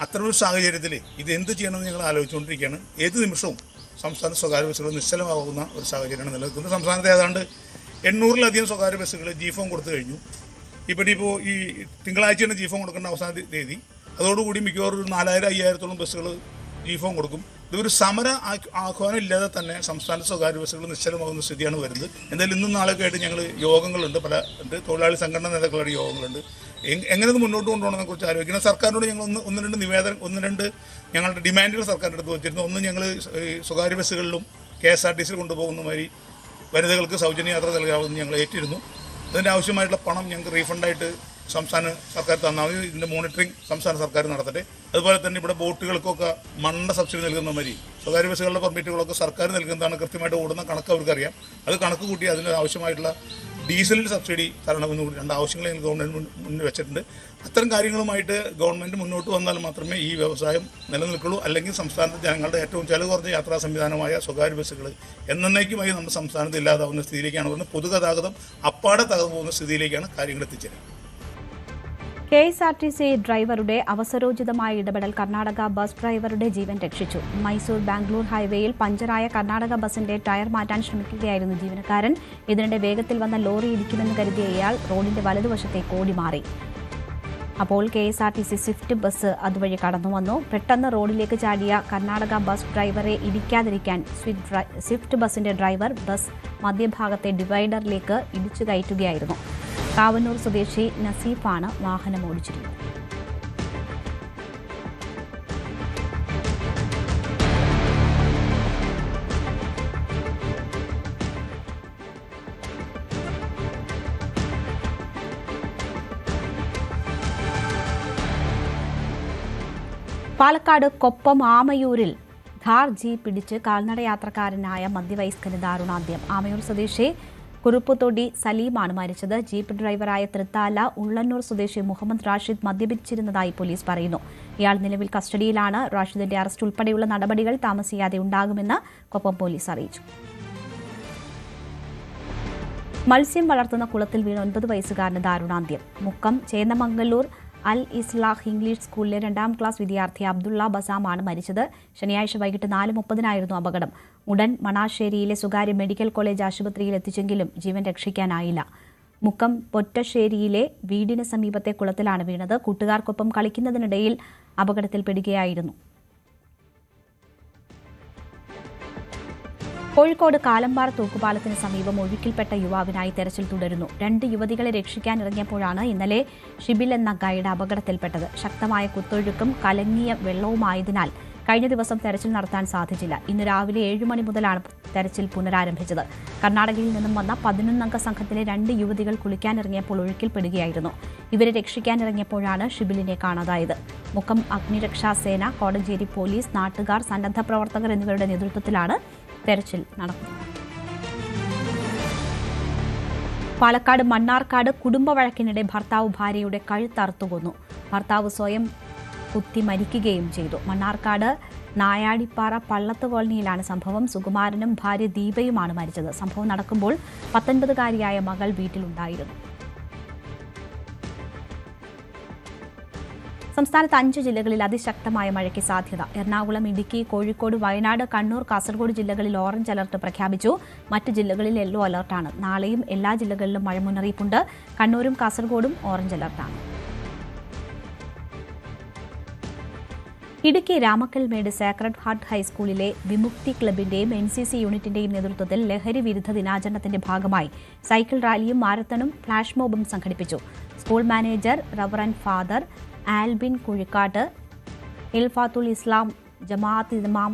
അത്തരമൊരു സാഹചര്യത്തിൽ ഇത് എന്ത് ചെയ്യണമെന്ന് ഞങ്ങൾ ആലോചിച്ചുകൊണ്ടിരിക്കുകയാണ്. ഏത് നിമിഷവും സംസ്ഥാന സ്വകാര്യ ബസ്സുകൾ നിശ്ചലമാകുന്ന ഒരു സാഹചര്യമാണ് നിലനിൽക്കുന്നത്. സംസ്ഥാനത്ത് ഏതാണ്ട് 800-ലധികം സ്വകാര്യ ബസ്സുകൾ ജി-ഫോം കൊടുത്തു കഴിഞ്ഞു. ഇപ്പോൾ ഈ തിങ്കളാഴ്ചയാണ് ജി-ഫോം കൊടുക്കേണ്ട അവസാന തീയതി. അതോടുകൂടി മിക്കവാറും ഒരു 4000-5000-ഓളം ബസ്സുകൾ ജി-ഫോം കൊടുക്കും. ഇതൊരു സമര ആഹ്വാനം ഇല്ലാതെ തന്നെ സംസ്ഥാന സ്വകാര്യ ബസ്സുകൾ നിശ്ചലമാകുന്ന സ്ഥിതിയാണ് വരുന്നത്. എന്തായാലും ഇന്നും നാളെയൊക്കെ ആയിട്ട് ഞങ്ങൾ യോഗങ്ങളുണ്ട്, തൊഴിലാളി സംഘടനാ നേതാക്കളുടെ യോഗങ്ങളുണ്ട്. എങ്ങനെ മുന്നോട്ട് കൊണ്ടുപോകണമെന്നെ കുറിച്ച് ആലോചിക്കണം. സർക്കാരിനോട് ഞങ്ങൾ ഒന്ന് രണ്ട് ഞങ്ങളുടെ ഡിമാൻഡുകൾ സർക്കാരിൻ്റെ അടുത്ത് വെച്ചിരുന്നു. ഒന്ന്, ഞങ്ങൾ സ്വകാര്യ ബസ്സുകളിലും KSRTC കൊണ്ടുപോകുന്ന മാതിരി വനിതകൾക്ക് സൗജന്യ യാത്ര നൽകാമെന്ന് ഞങ്ങൾ ഏറ്റിരുന്നു. അതിൻ്റെ ആവശ്യമായിട്ടുള്ള പണം ഞങ്ങൾക്ക് റീഫണ്ടായിട്ട് സംസ്ഥാന സർക്കാർ തന്നാൽ മതി. ഇതിൻ്റെ മോണിറ്ററിംഗ് സംസ്ഥാന സർക്കാർ നടത്തട്ടെ. അതുപോലെ തന്നെ ഇവിടെ ബോട്ടുകൾക്കൊക്കെ മണ്ണിൻ്റെ സബ്സിഡി നൽകുന്ന മാതിരി സ്വകാര്യ ബസ്സുകളുടെ പെർമിറ്റുകളൊക്കെ സർക്കാർ നൽകുന്നതാണ്. കൃത്യമായിട്ട് ഓടുന്ന കണക്ക് അവർക്കറിയാം. അത് കണക്ക് കൂട്ടി അതിന് ആവശ്യമായിട്ടുള്ള ഡീസലിൽ സബ്സിഡി തരണമെന്ന് കൂടി 2 ആവശ്യങ്ങൾ ഗവൺമെൻറ് മുന്നിൽ വെച്ചിട്ടുണ്ട്. അത്തരം കാര്യങ്ങളുമായിട്ട് ഗവൺമെൻറ് മുന്നോട്ട് വന്നാൽ മാത്രമേ ഈ വ്യവസായം നിലനിൽക്കുള്ളൂ. അല്ലെങ്കിൽ സംസ്ഥാനത്ത് ജനങ്ങളുടെ ഏറ്റവും ചെലവ് കുറഞ്ഞ യാത്രാ സംവിധാനമായ സ്വകാര്യ ബസ്സുകൾ എന്നേക്കുമായി നമ്മുടെ സംസ്ഥാനത്ത് ഇല്ലാതാവുന്ന സ്ഥിതിയിലേക്കാണ് വരുന്നത്. പൊതുഗതാഗതം അപ്പാടെ തകർന്നു പോകുന്ന സ്ഥിതിയിലേക്കാണ് കാര്യങ്ങൾ എത്തിച്ചേരുന്നത്. KSRTC ഡ്രൈവറുടെ അവസരോചിതമായ ഇടപെടൽ കർണാടക ബസ് ഡ്രൈവറുടെ ജീവൻ രക്ഷിച്ചു. മൈസൂർ ബാംഗ്ലൂർ ഹൈവേയിൽ പഞ്ചറായ കർണാടക ബസിന്റെ ടയർ മാറ്റാൻ ശ്രമിക്കുകയായിരുന്നു ജീവനക്കാരൻ. ഇതിനിടെ വേഗത്തിൽ വന്ന ലോറി ഇടിക്കുമെന്ന് കരുതിയ ഇയാൾ റോഡിന്റെ വലതുവശത്തേക്ക് ഓടി മാറി. അപ്പോൾ KSRTC സ്വിഫ്റ്റ് ബസ് അതുവഴി കടന്നു വന്നു. പെട്ടെന്ന് റോഡിലേക്ക് ചാടിയ കർണാടക ബസ് ഡ്രൈവറെ ഇടിക്കാതിരിക്കാൻ സ്വിഫ്റ്റ് ബസിന്റെ ഡ്രൈവർ ബസ് മധ്യഭാഗത്തെ ഡിവൈഡറിലേക്ക് ഇടിച്ചു കയറ്റുകയായിരുന്നു. കാവന്നൂർ സ്വദേശി നസീഫാണ് വാഹനം ഓടിച്ചിരുന്നത്. പാലക്കാട് കൊപ്പം ആമയൂരിൽ ഥാർ ജീപ്പ് ഇടിച്ച് കാൽനടയാത്രക്കാരനായ മധ്യവയസ്കന് ദാരുണാന്ത്യം. ആമയൂർ സ്വദേശി കുറുപ്പുതൊടി സലീമാണ് മരിച്ചത്. ജീപ്പ് ഡ്രൈവറായ തൃത്താല ഉള്ളന്നൂർ സ്വദേശി മുഹമ്മദ് റാഷിദ് മദ്യപിച്ചിരുന്നതായി പോലീസ് പറയുന്നു. ഇയാൾ നിലവിൽ കസ്റ്റഡിയിലാണ്. റാഷിദിന്റെ അറസ്റ്റ് ഉൾപ്പെടെയുള്ള നടപടികൾ താമസിയാതെ ഉണ്ടാകുമെന്ന് കൊപ്പം പോലീസ് അറിയിച്ചു. മത്സ്യം വളർത്തുന്ന കുളത്തിൽ വീണ് 9 വയസ്സുകാരന് ദാരുണാന്ത്യം. മുക്കം ചേന്നമംഗലൂർ അൽ ഇസ്ലാഹ് ഇംഗ്ലീഷ് സ്കൂളിലെ 2ാം ക്ലാസ് വിദ്യാർത്ഥി അബ്ദുള്ള ബസാമാണ് മരിച്ചത്. ശനിയാഴ്ച വൈകിട്ട് 4:30 അപകടം. ഉടൻ മണാശ്ശേരിയിലെ സ്വകാര്യ മെഡിക്കൽ കോളേജ് ആശുപത്രിയിൽ എത്തിച്ചെങ്കിലും ജീവൻ രക്ഷിക്കാനായില്ല. മുക്കം പൊറ്റശ്ശേരിയിലെ വീടിന് സമീപത്തെ കുളത്തിലാണ് വീണത്. കൂട്ടുകാർക്കൊപ്പം കളിക്കുന്നതിനിടയിൽ അപകടത്തിൽപ്പെടുകയായിരുന്നു. കോഴിക്കോട് കാലമ്പാറ തൂക്കുപാലത്തിന് സമീപം ഒഴുക്കിൽപ്പെട്ട യുവാവിനായി തെരച്ചിൽ തുടരുന്നു. 2 യുവതികളെ രക്ഷിക്കാനിറങ്ങിയപ്പോഴാണ് ഇന്നലെ ഷിബിൽ എന്ന ഗൈഡ് അപകടത്തിൽപ്പെട്ടത്. ശക്തമായ കുത്തൊഴുക്കും കലങ്ങിയ വെള്ളവുമായതിനാൽ കഴിഞ്ഞ ദിവസം തെരച്ചിൽ നടത്താൻ സാധിച്ചില്ല. ഇന്ന് രാവിലെ 7 മണി മുതലാണ് തെരച്ചിൽ പുനരാരംഭിച്ചത്. കർണാടകയിൽ നിന്നും വന്ന 11 സംഘത്തിലെ 2 യുവതികൾ കുളിക്കാനിറങ്ങിയപ്പോൾ ഒഴുക്കിൽപ്പെടുകയായിരുന്നു. ഇവരെ രക്ഷിക്കാനിറങ്ങിയപ്പോഴാണ് ഷിബിലിനെ കാണാതായത്. മുക്കം അഗ്നിരക്ഷാസേന, കോടഞ്ചേരി പോലീസ്, നാട്ടുകാർ, സന്നദ്ധ പ്രവർത്തകർ എന്നിവരുടെ നേതൃത്വത്തിലാണ് തെരച്ചിൽ നടക്കുന്നത്. പാലക്കാട് മണ്ണാർക്കാട് കുടുംബ വഴക്കിനിടെ ഭർത്താവ് ഭാര്യയുടെ കഴുത്തറുത്തു കൊന്നു. ഭർത്താവ് സ്വയം കുത്തി മരിക്കുകയും ചെയ്തു. മണ്ണാർക്കാട് നായാടിപ്പാറ പള്ളത്ത് കോളനിയിലാണ് സംഭവം. സുകുമാരനും ഭാര്യ ദീപയുമാണ് മരിച്ചത്. സംഭവം നടക്കുമ്പോൾ 19-കാരിയായ മകൾ വീട്ടിലുണ്ടായിരുന്നു. സംസ്ഥാനത്ത് 5 ജില്ലകളിൽ അതിശക്തമായ മഴയ്ക്ക് സാധ്യത. എറണാകുളം, ഇടുക്കി, കോഴിക്കോട്, വയനാട്, കണ്ണൂർ, കാസർഗോഡ് ജില്ലകളിൽ ഓറഞ്ച് അലർട്ട് പ്രഖ്യാപിച്ചു. മറ്റ് ജില്ലകളിൽ യെല്ലോ അലർട്ടാണ്. നാളെയും എല്ലാ ജില്ലകളിലും മഴ മുന്നറിയിപ്പുണ്ട്. കണ്ണൂരും കാസർഗോഡും ഓറഞ്ച് അലർട്ടാണ്. ഇടുക്കി രാമക്കൽമേട് സേക്രഡ് ഹാർട്ട് ഹൈസ്കൂളിലെ വിമുക്തി ക്ലബിന്റെയും NCC യൂണിറ്റിന്റെയും നേതൃത്വത്തിൽ ലഹരി വിരുദ്ധ ദിനാചരണത്തിന്റെ ഭാഗമായി സൈക്കിൾ റാലിയും മാരത്തണും ഫ്ലാഷ് മോബും സംഘടിപ്പിച്ചു. School manager reverend father Albin Kuzhikkattu, Ilfathul Islam Jamaath ഇമാം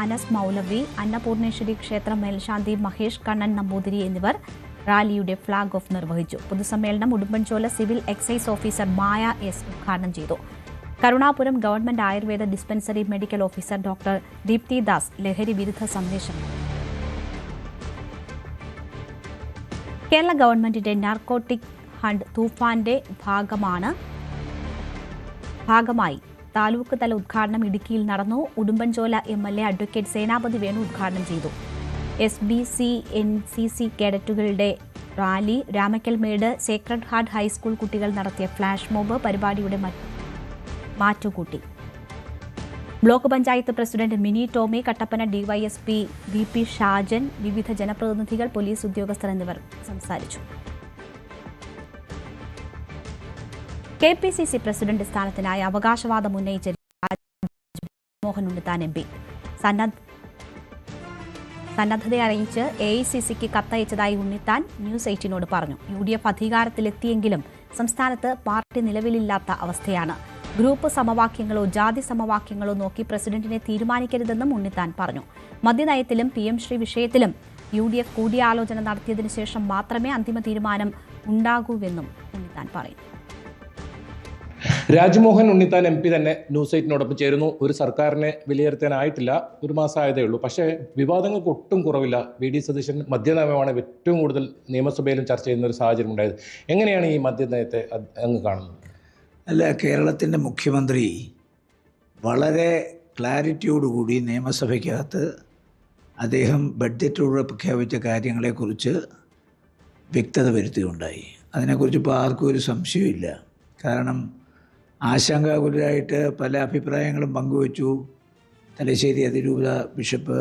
അനസ് മൗലവി, അന്നപൂർണേശ്വരി ക്ഷേത്രം മേൽശാന്തി മഹേഷ് കണ്ണൻ നമ്പൂതിരി എന്നിവർ റാലിയുടെ ഫ്ളാഗ് ഓഫ് നിർവഹിച്ചു. പൊതുസമ്മേളനം Udumbanchola civil excise officer Maya S ഉദ്ഘാടനം ചെയ്തു. Karunapuram government Ayurveda dispensary medical officer doctor Deepthi Das ലഹരി വിരുദ്ധ സന്ദേശം. കേരള ഗവൺമെന്റിന്റെ നാർക്കോട്ടിക് ഹണ്ട് തൂഫാന്റെ ഭാഗമായി താലൂക്ക് തല ഉദ്ഘാടനം ഇടുക്കിയിൽ നടന്നു. ഉടുമ്പൻചോല MLA അഡ്വക്കേറ്റ് സേനാപതി വേണു ഉദ്ഘാടനം ചെയ്തു. SBC NCC കേഡറ്റുകളുടെ റാലി, രാമക്കൽമേട് സേക്രഡ് ഹാർട്ട് ഹൈസ്കൂൾ കുട്ടികൾ നടത്തിയ ഫ്ലാഷ് മോബ് പരിപാടിയുടെ മാറ്റുകൂട്ടി. Block panchayat president Mini Tomy, Kattappana DYSP VP Shajan, വിവിധ ജനപ്രതിനിധികൾ, പോലീസ് ഉദ്യോഗസ്ഥർ എന്നിവർ സംസാരിച്ചു. KPCC പ്രസിഡന്റ് സ്ഥാനത്തിനായി അവകാശവാദം ഉന്നയിച്ച മോഹൻ ഉണ്ണിത്താൻ MP സന്നദ്ധത അറിയിച്ച് AICCക്ക് കത്തയച്ചതായി ഉണ്ണിത്താൻ ന്യൂസ് 18നോട് പറഞ്ഞു. UDF അധികാരത്തിലെത്തിയെങ്കിലും സംസ്ഥാനത്ത് പാർട്ടി നിലവിലില്ലാത്ത അവസ്ഥയാണ്. ഗ്രൂപ്പ് സമവാക്യങ്ങളോ ജാതി സമവാക്യങ്ങളോ നോക്കി പ്രസിഡന്റിനെ തീരുമാനിക്കരുതെന്നും ഉണ്ണിത്താൻ പറഞ്ഞു. മദ്യനയത്തിലും PM ശ്രീ വിഷയത്തിലും UDF കൂടിയാലോചന നടത്തിയതിനു ശേഷം മാത്രമേ അന്തിമ തീരുമാനം ഉണ്ടാകൂവെന്നും ഉണ്ണിത്താൻ പറയുന്നു. രാജ്മോഹൻ ഉണ്ണിത്താൻ MP തന്നെ ന്യൂസ് 8നോടൊപ്പം ചേരുന്നു. ഒരു സർക്കാരിനെ വിലയിരുത്താനായിട്ടില്ല, ഒരു മാസം ആയതേ ഉള്ളൂ. പക്ഷേ വിവാദങ്ങൾക്ക് ഒട്ടും കുറവില്ല. VD സതീശൻ മദ്യനയമാണ് ഏറ്റവും കൂടുതൽ നിയമസഭയിലും ചർച്ച ചെയ്യുന്ന ഒരു സാഹചര്യം ഉണ്ടായത്. എങ്ങനെയാണ് ഈ മദ്യനയത്തെ അങ്ങ് കാണുന്നത്? അല്ല, കേരളത്തിൻ്റെ മുഖ്യമന്ത്രി വളരെ ക്ലാരിറ്റിയോടുകൂടി നിയമസഭയ്ക്കകത്ത് അദ്ദേഹം ബഡ്ജറ്റിലൂടെ പ്രഖ്യാപിച്ച കാര്യങ്ങളെക്കുറിച്ച് വ്യക്തത വരുത്തുകയുണ്ടായി. അതിനെക്കുറിച്ച് ഇപ്പോൾ ആർക്കും ഒരു സംശയമില്ല. കാരണം ആശങ്കാകുലരായിട്ട് പല അഭിപ്രായങ്ങളും പങ്കുവച്ചു. തലശ്ശേരി അതിരൂപത ബിഷപ്പ്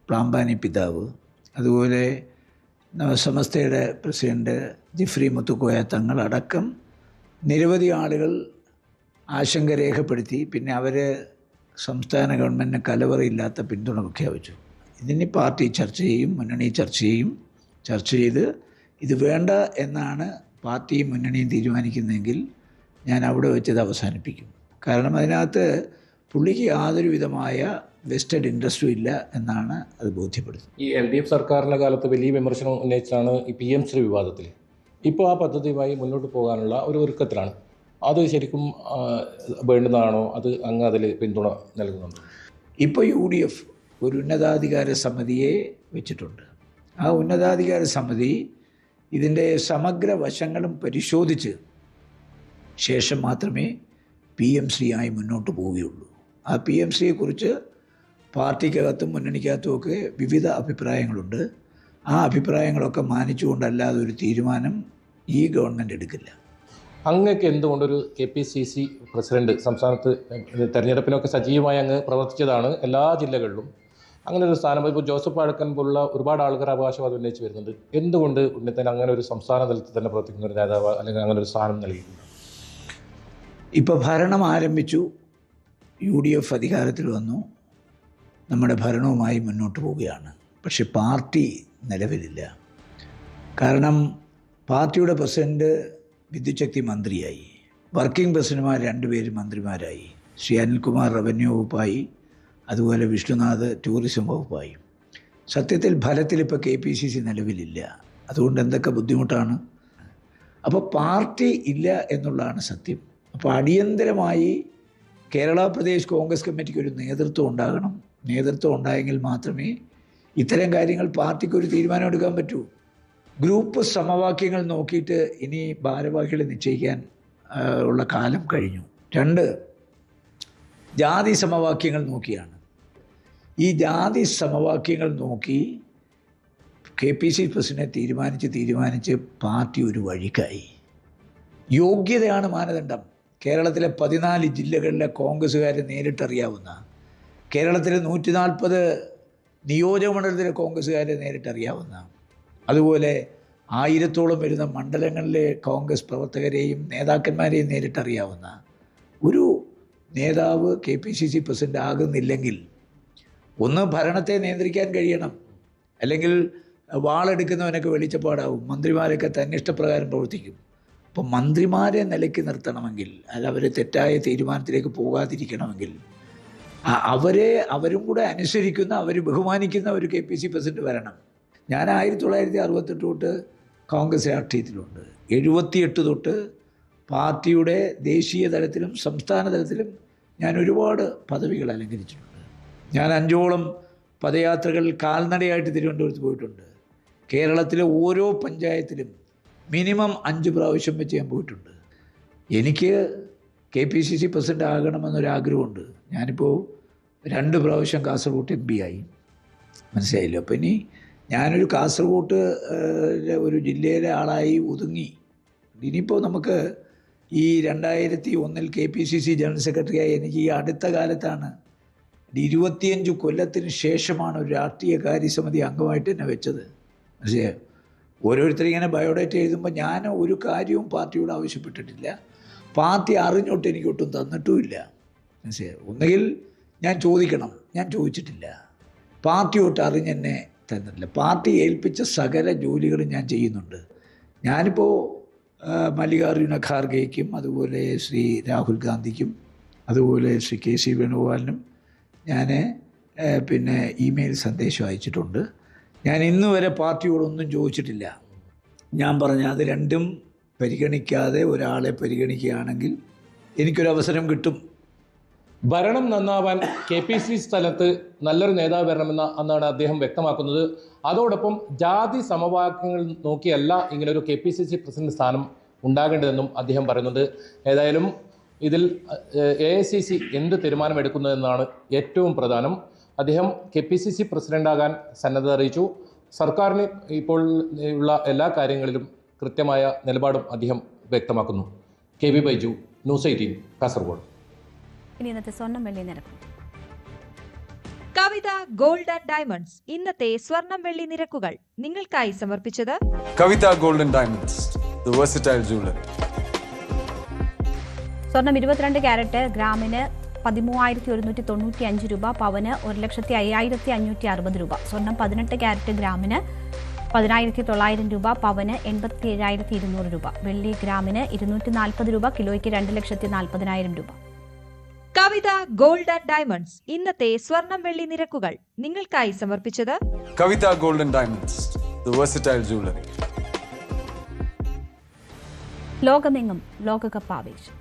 പ്ലാമ്പാനി പിതാവ്, അതുപോലെ സമസ്തയുടെ പ്രസിഡന്റ് ജിഫ്രി മുത്തുക്കോയ തങ്ങളടക്കം നിരവധി ആളുകൾ ആശങ്ക രേഖപ്പെടുത്തി. പിന്നെ അവർ സംസ്ഥാന ഗവൺമെൻറ്റിന് കലവറയില്ലാത്ത പിന്തുണ പ്രഖ്യാപിച്ചു. ഇതിന് പാർട്ടി ചർച്ച ചെയ്യും, മുന്നണി ചർച്ച ചെയ്ത് ഇത് വേണ്ട എന്നാണ് പാർട്ടിയും മുന്നണിയും തീരുമാനിക്കുന്നതെങ്കിൽ ഞാൻ അവിടെ വെച്ചത് അവസാനിപ്പിക്കും. കാരണം അതിനകത്ത് പുള്ളിക്ക് യാതൊരു വിധമായ വെസ്റ്റഡ് ഇൻട്രസ്റ്റും ഇല്ല എന്നാണ് അത് ബോധ്യപ്പെടുന്നത്. ഈ LDF സർക്കാരിൻ്റെ കാലത്ത് വലിയ വിമർശനം ഉന്നയിച്ചാണ് ഈ PM ശ്രീ വിവാദത്തിൽ. ഇപ്പോൾ ആ പദ്ധതിയുമായി മുന്നോട്ട് പോകാനുള്ള ഒരു ഒരുക്കത്തിലാണ്. അത് ശരിക്കും വേണ്ടുന്നതാണോ? അത് അങ്ങ് അതിൽ പിന്തുണ നൽകുന്നുണ്ട്? ഇപ്പോൾ UDF ഒരു ഉന്നതാധികാര സമിതിയെ വെച്ചിട്ടുണ്ട്. ആ ഉന്നതാധികാര സമിതി ഇതിൻ്റെ സമഗ്ര വശങ്ങളും പരിശോധിച്ച് ശേഷം മാത്രമേ PM ശ്രീയായി മുന്നോട്ട് പോവുകയുള്ളൂ. ആ PM ശ്രീയെക്കുറിച്ച് പാർട്ടിക്കകത്തും മുന്നണിക്കകത്തുമൊക്കെ വിവിധ അഭിപ്രായങ്ങളുണ്ട്. ആ അഭിപ്രായങ്ങളൊക്കെ മാനിച്ചുകൊണ്ടല്ലാതെ ഒരു തീരുമാനം ഈ ഗവൺമെൻറ് എടുക്കില്ല. അങ്ങക്ക് എന്തുകൊണ്ടൊരു KPCC പ്രസിഡന്റ്, സംസ്ഥാനത്ത് തെരഞ്ഞെടുപ്പിനൊക്കെ സജീവമായി അങ്ങ് പ്രവർത്തിച്ചതാണ് എല്ലാ ജില്ലകളിലും, അങ്ങനെ ഒരു സ്ഥാനം ഇപ്പോൾ ജോസഫ് വാഴക്കൻ പോലുള്ള ഒരുപാട് ആൾക്കാർ അവകാശവാദം ഉന്നയിച്ച് വരുന്നുണ്ട്. എന്തുകൊണ്ട് ഉന്നതൻ അങ്ങനെ ഒരു സംസ്ഥാന തലത്തിൽ തന്നെ പ്രവർത്തിക്കുന്ന ഒരു നേതാവ് അല്ലെങ്കിൽ അങ്ങനെ ഒരു സ്ഥാനം നൽകിയിട്ടുണ്ട്? ഇപ്പോൾ ഭരണം ആരംഭിച്ചു, UDF അധികാരത്തിൽ വന്നു, നമ്മുടെ ഭരണവുമായി മുന്നോട്ട് പോവുകയാണ്. പക്ഷെ പാർട്ടി നിലവിലില്ല. കാരണം പാർട്ടിയുടെ പ്രസിഡന്റ് വിദ്യുച്ഛക്തി മന്ത്രിയായി, വർക്കിംഗ് പ്രസിഡന്റുമാർ 2 പേര് മന്ത്രിമാരായി. ശ്രീ അനിൽകുമാർ റവന്യൂ വകുപ്പായി, അതുപോലെ വിഷ്ണുനാഥ് ടൂറിസം വകുപ്പായി. സത്യത്തിൽ ഫലത്തിൽ ഇപ്പോൾ KPCC നിലവിലില്ല. അതുകൊണ്ട് എന്തൊക്കെ ബുദ്ധിമുട്ടാണ്. അപ്പോൾ പാർട്ടി ഇല്ല എന്നുള്ളതാണ് സത്യം. അപ്പോൾ അടിയന്തരമായി കേരള പ്രദേശ് കോൺഗ്രസ് കമ്മിറ്റിക്ക് ഒരു നേതൃത്വം ഉണ്ടാകണം. നേതൃത്വം ഉണ്ടായെങ്കിൽ മാത്രമേ ഇത്തരം കാര്യങ്ങൾ പാർട്ടിക്കൊരു തീരുമാനം എടുക്കാൻ പറ്റൂ. ഗ്രൂപ്പ് സമവാക്യങ്ങൾ നോക്കിയിട്ട് ഇനി ഭാരവാഹികളെ നിശ്ചയിക്കാൻ ഉള്ള കാലം കഴിഞ്ഞു. 2 ജാതി സമവാക്യങ്ങൾ നോക്കിയാണ്. ഈ ജാതി സമവാക്യങ്ങൾ നോക്കി KPCC പ്രസിഡന്റിനെ തീരുമാനിച്ച് പാർട്ടി ഒരു വഴിക്കായി. യോഗ്യതയാണ് മാനദണ്ഡം. കേരളത്തിലെ 14 ജില്ലകളിലെ കോൺഗ്രസ്സുകാരെ നേരിട്ടറിയാവുന്ന, കേരളത്തിലെ 140 നിയോജകമണ്ഡലത്തിലെ കോൺഗ്രസ്സുകാരെ നേരിട്ടറിയാവുന്ന, അതുപോലെ 1000-ഓളം വരുന്ന മണ്ഡലങ്ങളിലെ കോൺഗ്രസ് പ്രവർത്തകരെയും നേതാക്കന്മാരെയും നേരിട്ടറിയാവുന്ന ഒരു നേതാവ് KPCC പ്രസിഡന്റ് ആകുന്നില്ലെങ്കിൽ ഒന്ന് ഭരണത്തെ നിയന്ത്രിക്കാൻ കഴിയണം, അല്ലെങ്കിൽ വാളെടുക്കുന്നവനൊക്കെ വെളിച്ചപ്പാടാവും, മന്ത്രിമാരൊക്കെ തന്നിഷ്ടപ്രകാരം പ്രവർത്തിക്കും. അപ്പോൾ മന്ത്രിമാരെ നിലയ്ക്ക് നിർത്തണമെങ്കിൽ, അല്ല അവരെ തെറ്റായ തീരുമാനത്തിലേക്ക് പോകാതിരിക്കണമെങ്കിൽ അവരും കൂടെ അനുസരിക്കുന്ന, അവർ ബഹുമാനിക്കുന്ന ഒരു KPCC പ്രസിഡന്റ് വരണം. ഞാൻ 1968 തൊട്ട് കോൺഗ്രസ് രാഷ്ട്രീയത്തിലുണ്ട്. 78 തൊട്ട് പാർട്ടിയുടെ ദേശീയ തലത്തിലും സംസ്ഥാന തലത്തിലും ഞാൻ ഒരുപാട് പദവികൾ അലങ്കരിച്ചിട്ടുണ്ട്. ഞാൻ 5ഓളം പദയാത്രകൾ കാൽനടയായിട്ട് തിരുവനന്തപുരത്ത് പോയിട്ടുണ്ട്. കേരളത്തിലെ ഓരോ പഞ്ചായത്തിലും മിനിമം 5 പ്രാവശ്യം വെച്ച് ഞാൻ പോയിട്ടുണ്ട്. എനിക്ക് KPCC പ്രസിഡന്റ് ആകണമെന്നൊരാഗ്രഹമുണ്ട്. ഞാനിപ്പോൾ 2 പ്രാവശ്യം കാസർഗോഡ് MP ആയി. മനസ്സിലായില്ലോ. അപ്പോൾ ഇനി ഞാനൊരു കാസർഗോഡ് ഒരു ജില്ലയിലെ ആളായി ഒതുങ്ങി. ഇനിയിപ്പോൾ നമുക്ക് ഈ 2001 KPCC ജനറൽ സെക്രട്ടറിയായി എനിക്ക് ഈ അടുത്ത കാലത്താണ്, 25 കൊല്ലത്തിന് ശേഷമാണ് ഒരു രാഷ്ട്രീയ കാര്യസമിതി അംഗമായിട്ട് എന്നെ വെച്ചത്. മനസ്സിലായോ? ഓരോരുത്തരിങ്ങനെ ബയോഡേറ്റ എഴുതുമ്പോൾ ഞാൻ ഒരു കാര്യവും പാർട്ടിയോട് ആവശ്യപ്പെട്ടിട്ടില്ല. പാർട്ടി അറിഞ്ഞോട്ട് എനിക്കൊട്ടും തന്നിട്ടുമില്ല. മനസ്സിലായോ? ഒന്നുകിൽ ഞാൻ ചോദിക്കണം, ഞാൻ ചോദിച്ചിട്ടില്ല. പാർട്ടിയോട്ട് അറിഞ്ഞെന്നെ തന്നിട്ടില്ല. പാർട്ടി ഏൽപ്പിച്ച സകല ജോലികളും ഞാൻ ചെയ്യുന്നുണ്ട്. ഞാനിപ്പോൾ മല്ലികാർജുന ഖാർഗെയ്ക്കും, അതുപോലെ ശ്രീ രാഹുൽ ഗാന്ധിക്കും, അതുപോലെ ശ്രീ KC വേണുഗോപാലിനും ഞാൻ പിന്നെ ഇമെയിൽ സന്ദേശം അയച്ചിട്ടുണ്ട്. ഞാൻ ഇന്ന് വരെ പാർട്ടിയോടൊന്നും ചോദിച്ചിട്ടില്ല. ഞാൻ പറഞ്ഞ അത് രണ്ടും പരിഗണിക്കാതെ ഒരാളെ പരിഗണിക്കുകയാണെങ്കിൽ എനിക്കൊരു അവസരം കിട്ടും. ഭരണം നന്നാവാൻ KPCC സ്ഥലത്ത് നല്ലൊരു നേതാവ് വരണമെന്ന എന്നാണ് അദ്ദേഹം വ്യക്തമാക്കുന്നത്. അതോടൊപ്പം ജാതി സമവാക്യങ്ങൾ നോക്കിയല്ല ഇങ്ങനെ ഒരു KPCC പ്രസിഡന്റ് സ്ഥാനം ഉണ്ടാകേണ്ടതെന്നും അദ്ദേഹം പറയുന്നുണ്ട്. ഏതായാലും ഇതിൽ AICC എന്ത് തീരുമാനമെടുക്കുന്നതെന്നാണ് ഏറ്റവും പ്രധാനം. അദ്ദേഹം KPCC പ്രസിഡന്റാകാൻ സന്നദ്ധത അറിയിച്ചു. സർക്കാരിന് ഇപ്പോൾ ഉള്ള എല്ലാ കാര്യങ്ങളിലും കൃത്യമായ നിലപാടും അദ്ദേഹം വ്യക്തമാക്കുന്നു. KB Baiju, news 18, Kasaragod. ഇനി ഇന്നത്തെ സ്വർണ്ണം വെള്ളി നിരക്ക്. കവിത ഗോൾഡ് ആൻഡ് ഡയമണ്ട്സ് ഇന്നത്തെ സ്വർണം വെള്ളി നിരക്കുകൾ നിങ്ങൾക്കായി സമർപ്പിച്ചത് Kavitha gold and diamonds, the versatile jewellery. സ്വർണം 22 ക്യാരറ്റ് ഗ്രാമിന് 13,195 രൂപ, പവന് 1,05,560 രൂപ. സ്വർണം 18 ക്യാരറ്റ് ഗ്രാമിന് 10,900 രൂപ, പവന് 87,200 രൂപ. വെള്ളി ഗ്രാമിന് 240 രൂപ, കിലോയ്ക്ക് 2,40,000 രൂപ. കവിത ഗോൾഡ് ആൻഡ് ഡയമണ്ട്സ് ഇന്നത്തെ സ്വർണം വെള്ളി നിരക്കുകൾ നിങ്ങൾക്കായി സമർപ്പിച്ചത് Kavitha gold and diamonds, the versatile jewellery. ലോകമെങ്ങും ലോകകപ്പ് ആവേശം.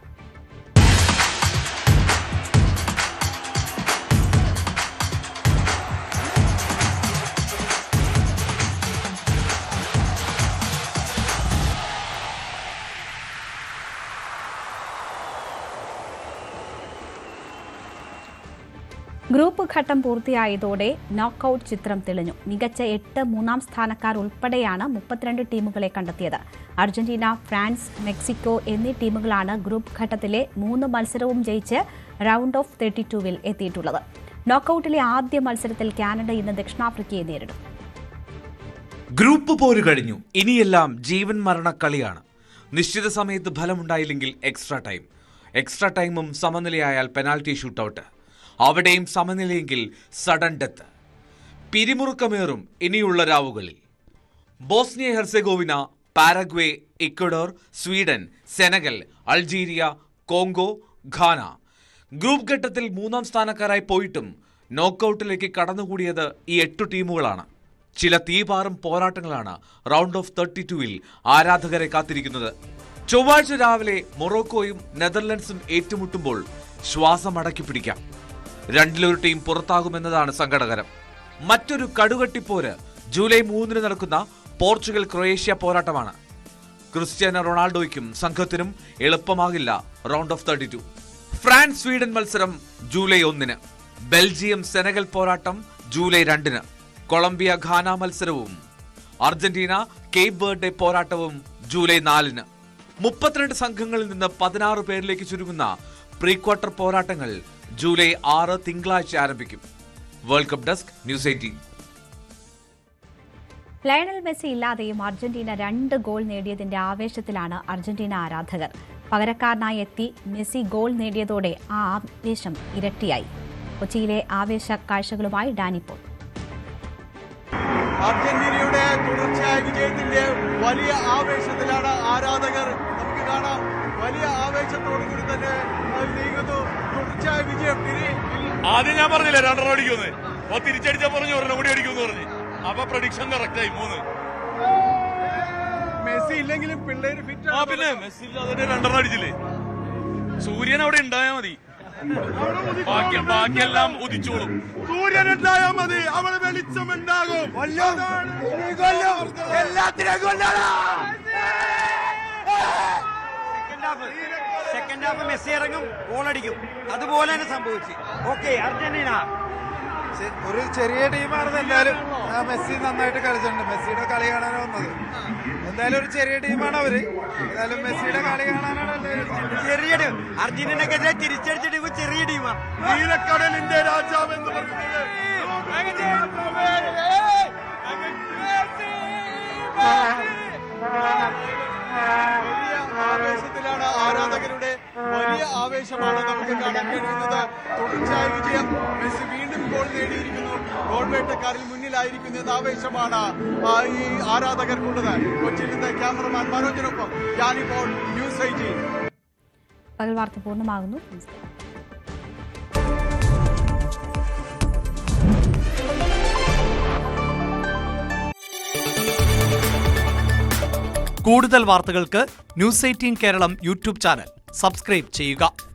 ഗ്രൂപ്പ് ഘട്ടം പൂർത്തിയായതോടെ നോക്കൌട്ട് ചിത്രം തെളിഞ്ഞു. മികച്ച 8 മൂന്നാം സ്ഥാനക്കാർ ഉൾപ്പെടെയാണ് 32 ടീമുകളെ കണ്ടെത്തിയത്. അർജന്റീന, ഫ്രാൻസ്, മെക്സിക്കോ എന്നീ ടീമുകളാണ് ഗ്രൂപ്പ് ഘട്ടത്തിലെ 3 മത്സരവും ജയിച്ച് റൗണ്ട് ഓഫ് 32-ൽ എത്തിയിട്ടുള്ളത്. നോക്കൌട്ടിലെ ആദ്യ മത്സരത്തിൽ കാനഡ ഇന്ന് ദക്ഷിണാഫ്രിക്കയെ നേരിടും. ഗ്രൂപ്പ് പോര് കഴിഞ്ഞു. ഇനിയെല്ലാം ജീവൻ മരണ കളിയാണ്. നിശ്ചിത സമയത്ത് ഫലമുണ്ടായില്ലെങ്കിൽ എക്സ്ട്രാ ടൈമും സമനിലയായാൽ പെനാൽറ്റി ഷൂട്ടൌട്ട്. അവിടെയും സമനിലയെങ്കിൽ സഡൻ ഡെത്ത്. പിരിമുറുക്കമേറും ഇനിയുള്ള രാവുകളിൽ. Bosnia Herzegovina, Paraguay, Ecuador, Sweden, Senegal, Algeria, Congo, Ghana group ഘട്ടത്തിൽ 3-ാം സ്ഥാനക്കാരായി പോയിട്ടും നോക്കൌട്ടിലേക്ക് കടന്നുകൂടിയത് ഈ 8 ടീമുകളാണ്. ചില തീപാറും പോരാട്ടങ്ങളാണ് റൗണ്ട് ഓഫ് 32-ൽ ആരാധകരെ കാത്തിരിക്കുന്നത്. ചൊവ്വാഴ്ച രാവിലെ മൊറോക്കോയും നെതർലൻഡ്സും ഏറ്റുമുട്ടുമ്പോൾ ശ്വാസം അടക്കി പിടിക്കാം. 2-ൽ 1 ടീം പുറത്താകുമെന്നതാണ് സങ്കടകരം. മറ്റൊരു കടുകട്ടിപ്പോര് ജൂലൈ 3-ന് നടക്കുന്ന പോർച്ചുഗൽ ക്രൊയേഷ്യ പോരാട്ടമാണ്. ക്രിസ്ത്യാനോ റൊണാൾഡോയ്ക്കും സംഘത്തിനും എളുപ്പമാകില്ല റൗണ്ട് ഓഫ് 32. ഫ്രാൻസ് സ്വീഡൻ മത്സരം ജൂലൈ 1-ന്. ബെൽജിയം സെനഗൽ പോരാട്ടം ജൂലൈ 2-ന്. കൊളംബിയ ഘാന മത്സരവും അർജന്റീന കേപ്പ് വെർഡെ പോരാട്ടവും ജൂലൈ 4-ന്. 32 സംഘങ്ങളിൽ നിന്ന് 16 പേരിലേക്ക് ചുരുങ്ങുന്ന പ്രീ ക്വാർട്ടർ പോരാട്ടങ്ങൾ ജൂലൈ 6 തിങ്കളാഴ്ച ആരംഭിക്കും. World cup desk, news 18. Lionel Messi ഇല്ലാതെയും അർജന്റീന 2 ഗോൾ നേടിയതിന്റെ ആവേശത്തിലാണ് അർജന്റീന ആരാധകർ. പകരക്കാരനായി എത്തി മെസ്സി ഗോൾ നേടിയതോടെ ആ ആവേശം ഇരട്ടിയായി. കൊച്ചിയിലെ ആവേശ കാഴ്ചകളുമായി ഡാനി പോൾ. അർജന്റീനയുടെ തുടർച്ചയായ വിജയത്തിന്റെ വലിയ ആവേശത്തിലാണ് ആരാധകർ. നമുക്ക് കാണാം, വലിയ ആവേശത്തോടുകൂടി തന്നെ നീങ്ങുന്നു. തുടർച്ചയായ വിജയം. ആദ്യം ഞാൻ പറഞ്ഞില്ലേ 2 റൺ അടിക്കുമെന്ന്, അപ്പൊ തിരിച്ചടിച്ചാ പറഞ്ഞു 1 കൂടി അടിക്കുമെന്ന് പറഞ്ഞു. അപ്പൊ പ്രഡിക്ഷൻ കറക്റ്റായി 3. മെസ്സി ഇല്ലെങ്കിലും പിള്ളേര് ഫിറ്റ്. പിന്നെ മെസ്സി ഇല്ലാതെ 2 റൺ അടിച്ചില്ലേ. സൂര്യൻ അവിടെ ഉണ്ടായാൽ മതി, ബാക്കിയെല്ലാം ഉദിച്ചോളും. സൂര്യൻ ഉണ്ടായാൽ മതി, അവിടെ വെളിച്ചമുണ്ടാകും. സെക്കൻഡ് ഹാഫ് മെസ്സി ഇറങ്ങും, ഗോളടിക്കും. അതുപോലെ തന്നെ സംഭവിച്ചു. ഓക്കെ, അർജന്റീന ഒരു ചെറിയ ടീമാണെന്ന് എന്തായാലും മെസ്സി നന്നായിട്ട് കളിച്ചിട്ടുണ്ട്. മെസ്സിയുടെ കളി കാണാനാണ് വന്നത്. എന്തായാലും ഒരു ചെറിയ ടീമാണ് അവര്. എന്തായാലും മെസ്സിയുടെ കളി കാണാനാണ് ചെറിയ ടീം. അർജന്റീനക്കെതിരെ തിരിച്ചടിച്ചിട്ട് ചെറിയ ടീമാണ്. നീലക്കടലിന്റെ രാജാവ് എന്ന് പറയുന്നത് ആവേശത്തിലാണ് ആരാധകരുടെ. വലിയ ആവേശമാണ് നമുക്ക് കാണാൻ കഴിയുന്നത്. തുടർച്ചയായ വിജയം. മെസ്സി വീണ്ടും ഗോൾ നേടിയിരിക്കുന്നു. ഗോൾ വേട്ടക്കാരിൽ മുന്നിലായിരിക്കുന്നു എന്ന ആവേശമാണ് ഈ ആരാധകർക്കുള്ളത്. കൊച്ചിയിൽ നിന്ന് ക്യാമറമാൻ മനോജിനൊപ്പം ഡാനി പോൾ, ന്യൂസ് 18. പകൽ വാർത്ത പൂർണ്ണമാകുന്നു. കൂടുതൽ വാർത്തകൾക്ക് News 18 Keralam YouTube channel subscribe ചെയ്യുക.